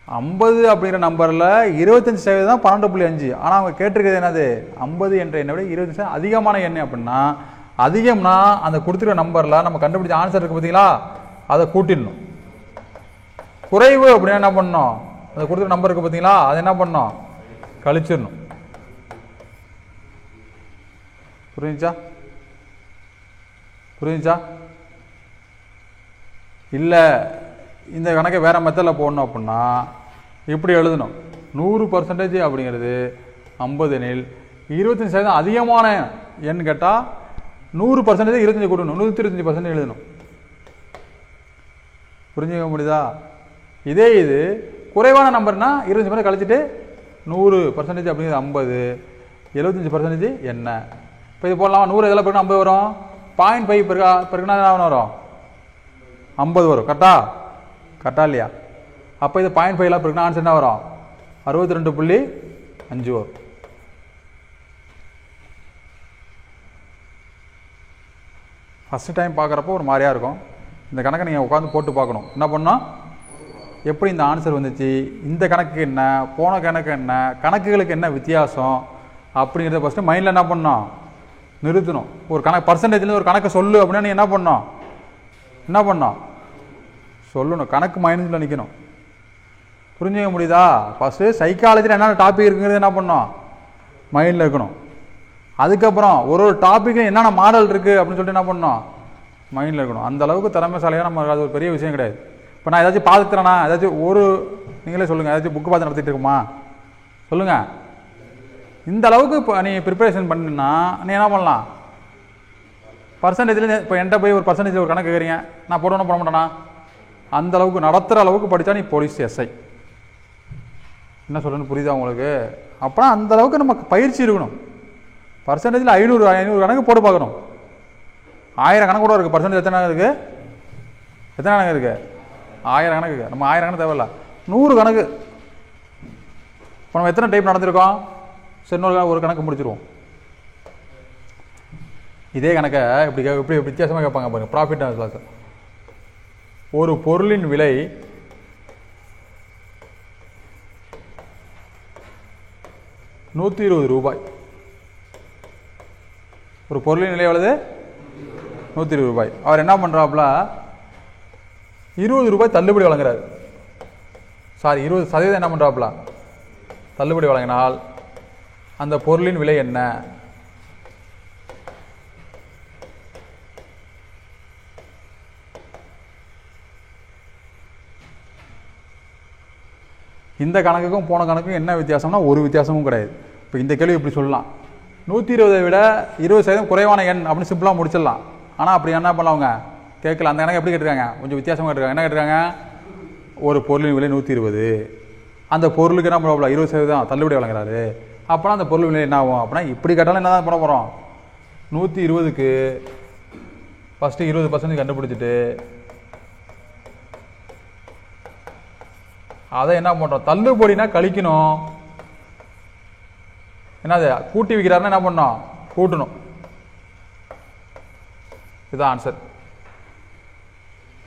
50 அப்படிங்கிற நம்பரில் 25% தான் 12.5. ஆனால் அவங்க கேட்டிருக்கிறது என்னது? 50 என்ற எண்ணை விட 25% அதிகமான எண் அப்படின்னா, அதிகம்னா அந்த கொடுத்துருக்க நம்பரில் நம்ம கண்டுபிடிச்ச ஆன்சர் இருக்குது பார்த்தீங்களா, அதை கூட்டிடணும். குறைவு அப்படின்னா என்ன பண்ணணும்? அந்த கொடுத்துருக்க நம்பர் இருக்குது பார்த்தீங்களா, அதை என்ன பண்ணணும்? கழிச்சிடணும். புரிஞ்சுச்சா? இல்லை இந்த கணக்கை வேற மெத்தடில் போடணும் அப்படின்னா இப்படி எழுதணும். 100% அப்படிங்கிறது 50 எனில் 25% அதிகமான எண் கேட்டால் 100% 25 கூட்டணும், 125% எழுதணும். புரிஞ்சுக்க முடியுதா? இதே இது குறைவான நம்பர்னா 25% கழிச்சிட்டு 100% அப்படிங்கிறது 50, 75% என்ன? இப்போ இது போடலாம். 100 எதில் பெருக்குனா 50 வரும். 0.5 பெருக்குனா என்ன வரும்? 50 வரும். கரெக்டா இல்லையா? அப்போ இது 0.5 பெருக்குனா ஆன்சர் என்ன வரும்? 62.5 வரும். ஃபஸ்ட்டு டைம் பார்க்குறப்போ ஒரு மாதிரியா இருக்கும். இந்த கணக்கை நீங்கள் உட்காந்து போட்டு பார்க்கணும். என்ன பண்ணணும்? எப்படி இந்த ஆன்சர் வந்துச்சு, இந்த கணக்கு என்ன, போன கணக்கு என்ன, கணக்குகளுக்கு என்ன வித்தியாசம் அப்படிங்கிறத ஃபஸ்ட்டு மைண்டில் என்ன பண்ணணும்? நிறுத்தணும். ஒரு கணக்கு பர்சன்டேஜ்லேருந்து ஒரு கணக்கு சொல்லு அப்படின்னா நீ என்ன பண்ணணும்? சொல்லணும். கணக்கு மைண்டில் நிற்கணும். புரிஞ்சுக்க முடியுதா? ஃபஸ்ட்டு சைக்காலஜியில் என்னென்ன டாபிக் இருக்குங்கிறது என்ன பண்ணணும்? மைண்டில் இருக்கணும். அதுக்கப்புறம் ஒரு டாப்பிக்கும் என்னென்ன மாடல் இருக்குது அப்படின்னு சொல்லிட்டு என்ன பண்ணணும்? மைண்டில் இருக்கணும். அந்த அளவுக்கு திறமைசாலியாக நம்ம, அது ஒரு பெரிய விஷயம் கிடையாது. இப்போ நான் ஏதாச்சும் பார்த்துக்கிறேன்னா, ஏதாச்சும் நீங்களே சொல்லுங்கள், ஏதாச்சும் புக்கு பார்த்து நடத்திட்டு இருக்குமா? சொல்லுங்கள். இந்த அளவுக்கு இப்போ நீ ப்ரிப்பரேஷன் பண்ணுன்னா நீ என்ன பண்ணலாம்? பர்சன்டேஜில் இப்போ என்கிட்ட போய் ஒரு பர்சன்டேஜ் ஒரு கணக்கு கேட்குறீங்க, நான் போட மாட்டேனா? அந்த அளவுக்கு நடத்துகிற அளவுக்கு படித்தா நீ போலீஸ் எஸ்ஐ. என்ன சொல்கிறேன்னு புரியுதா உங்களுக்கு? அப்போ அந்த அளவுக்கு நமக்கு பயிற்சி இருக்கணும். பர்சன்டேஜில் 500 கணக்கு போட்டு பார்க்கணும். 1000 கணக்கு கூட இருக்குது. பர்சன்டேஜ் எத்தனை கணக்கு இருக்குது? 1000 கணக்கு இருக்குது. நம்ம 1000 கணக்கு தேவையில்ல, 100 கணக்கு. இப்போ நம்ம எத்தனை டைப் நடந்திருக்கோம்? சரி, ஒரு கணக்கு முடிச்சிருவோம். இதே கணக்கை இப்படி வித்தியாசமாக கேட்பாங்க பாருங்க. Profit and loss. ஒரு பொருளின் விலை ₹120. ஒரு பொருளின் விலை எவ்வளவு? ₹120. அவர் என்ன பண்றாப்ல? ₹20 தள்ளுபடி வழங்குறாரு. 20% என்ன பண்றாப்ல? தள்ளுபடி வழங்கினால் அந்த பொருளின் விலை என்ன? இந்த கணக்குக்கும் போன கணக்குக்கும் என்ன வித்தியாசம்னா ஒரு வித்தியாசமும் கிடையாது. இப்போ இந்த கேள்வி இப்படி சொல்லலாம், 120 விட 20% குறைவான எண் அப்படின்னு சிம்பிளாக முடிச்சிடலாம். ஆனால் அப்படி என்ன பண்ணலாம் கேட்கல. அந்த கணக்கு எப்படி கேட்டிருக்காங்க? கொஞ்சம் வித்தியாசமாக கேட்டிருக்காங்க. என்ன கேட்டிருக்காங்க? ஒரு பொருளின் விலை 120, அந்த பொருளுக்கு என்ன ப்ராப்ளம்? 20% தள்ளுபடி வழங்குறாரு. அப்போனா அந்த பொருள் விலை என்ன ஆகும் அப்படின்னா இப்படி கேட்டாலும் என்ன தான் பண்ண போகிறோம் 120க்கு ஃபஸ்ட்டு 20% கண்டுபிடிச்சிட்டு அதை என்ன பண்ணுறோம் தள்ளுபடினா கழிக்கணும். என்னது கூட்டி வைக்கிறாருன்னா என்ன பண்ணோம் கூட்டணும். இதுதான் ஆன்சர்.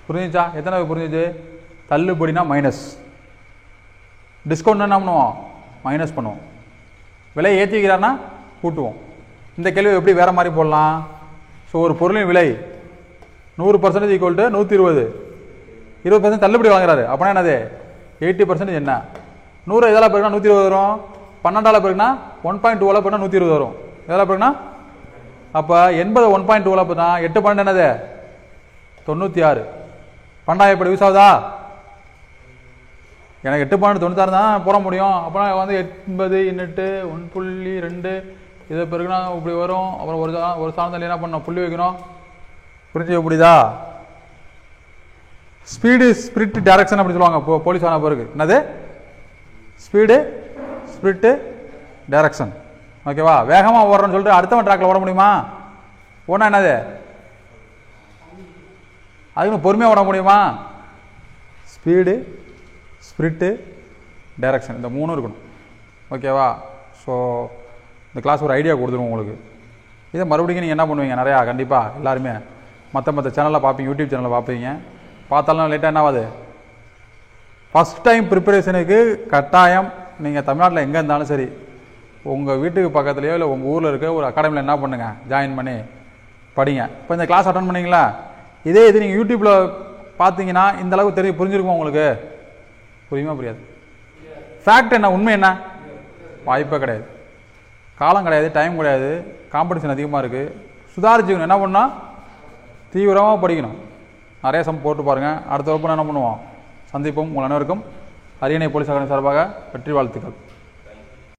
புரிஞ்சுச்சா? எத்தனை புரிஞ்சிச்சு? தள்ளுபடினா மைனஸ், டிஸ்கவுண்ட் என்ன பண்ணுவோம் மைனஸ் பண்ணுவோம், விலையை ஏற்றி வைக்கிறாருன்னா கூட்டுவோம். இந்த கேள்வி எப்படி வேற மாதிரி போடலாம்? ஸோ ஒரு பொருளின் விலை 100% ஈக்குவல் டு 120, 20% தள்ளுபடி வாங்குறாரு அப்படின்னா என்னது 80% என்ன? 100 இதெல்லாம் போயிருக்கா 120 வரும், 12ஆல் போயிருக்குன்னா 1.2ஆல் போயிருந்தா 120 வரும். இதெல்லாம் போயிருக்குன்னா அப்போ 80 1.2ஆல் போயிருந்தா 8 12 என்னது 96. 12 எப்படி யூஸ் ஆகுதா? எனக்கு 8 96 தான் போட முடியும். அப்புறம் வந்து 80 8 1.2 இதை பிறகுனா இப்படி வரும். அப்புறம் ஒரு சாதனத்தில் என்ன பண்ணணும் புள்ளி வைக்கணும். புரிஞ்சுக்க முடியுதா? ஸ்பீடு ஸ்பிரிட் டைரக்ஷன் அப்படி சொல்லுவாங்க போலீஸ் ஆன பிறகு. என்னது ஸ்பீடு ஸ்பிரிட்டு டைரக்ஷன். ஓகேவா? வேகமாக ஓடுறோன்னு சொல்லிட்டு அடுத்தவன் ட்ராக்ல ஓட முடியுமா? ஓடனா என்னது அதுக்கு பொறுமையாக ஓட முடியுமா? ஸ்பீடு ஸ்பிரிட்டு டைரக்ஷன் இந்த 3 இருக்கணும். ஓகேவா? ஸோ இந்த கிளாஸ் ஒரு ஐடியா கொடுத்துருவோம் உங்களுக்கு. இதை மறுபடியும் நீங்கள் என்ன பண்ணுவீங்க நிறையா கண்டிப்பாக எல்லாருமே மற்ற சேனலில் பார்ப்பீங்க, யூடியூப் சேனலில் பார்ப்பீங்க. பார்த்தாலும் லேட்டாக என்ன ஆகுது? ஃபஸ்ட் டைம் ப்ரிப்பரேஷனுக்கு கட்டாயம் நீங்கள் தமிழ்நாட்டில் எங்கே இருந்தாலும் சரி உங்கள் வீட்டுக்கு பக்கத்துலேயோ இல்லை உங்கள் ஊரில் இருக்க ஒரு அகாடமியில் என்ன பண்ணுங்கள் ஜாயின் பண்ணி படிங்க. இப்போ இந்த கிளாஸ் அட்டன் பண்ணிங்களா? இதே இது நீங்கள் யூடியூப்பில் பார்த்தீங்கன்னா இந்த அளவுக்கு புரிஞ்சிருக்குமா உங்களுக்கு? புரியுமா புரியாது? ஃபேக்ட் என்ன, உண்மை என்ன? வாய்ப்பே கிடையாது. காலம் கிடையாது, டைம் கிடையாது, காம்படிஷன் அதிகமாக இருக்குது. சுதாரிச்சுக்கணும். என்ன பண்ணால் தீவிரமாக படிக்கணும். நிறைய சம் போட்டு பாருங்கள். அடுத்த வகுப்பு என்ன பண்ணுவோம்? சந்திப்போம். உங்கள் அனைவருக்கும் அரியணை போலீஸ் அகாடமி சார்பாக வெற்றி வாழ்த்துக்கள்.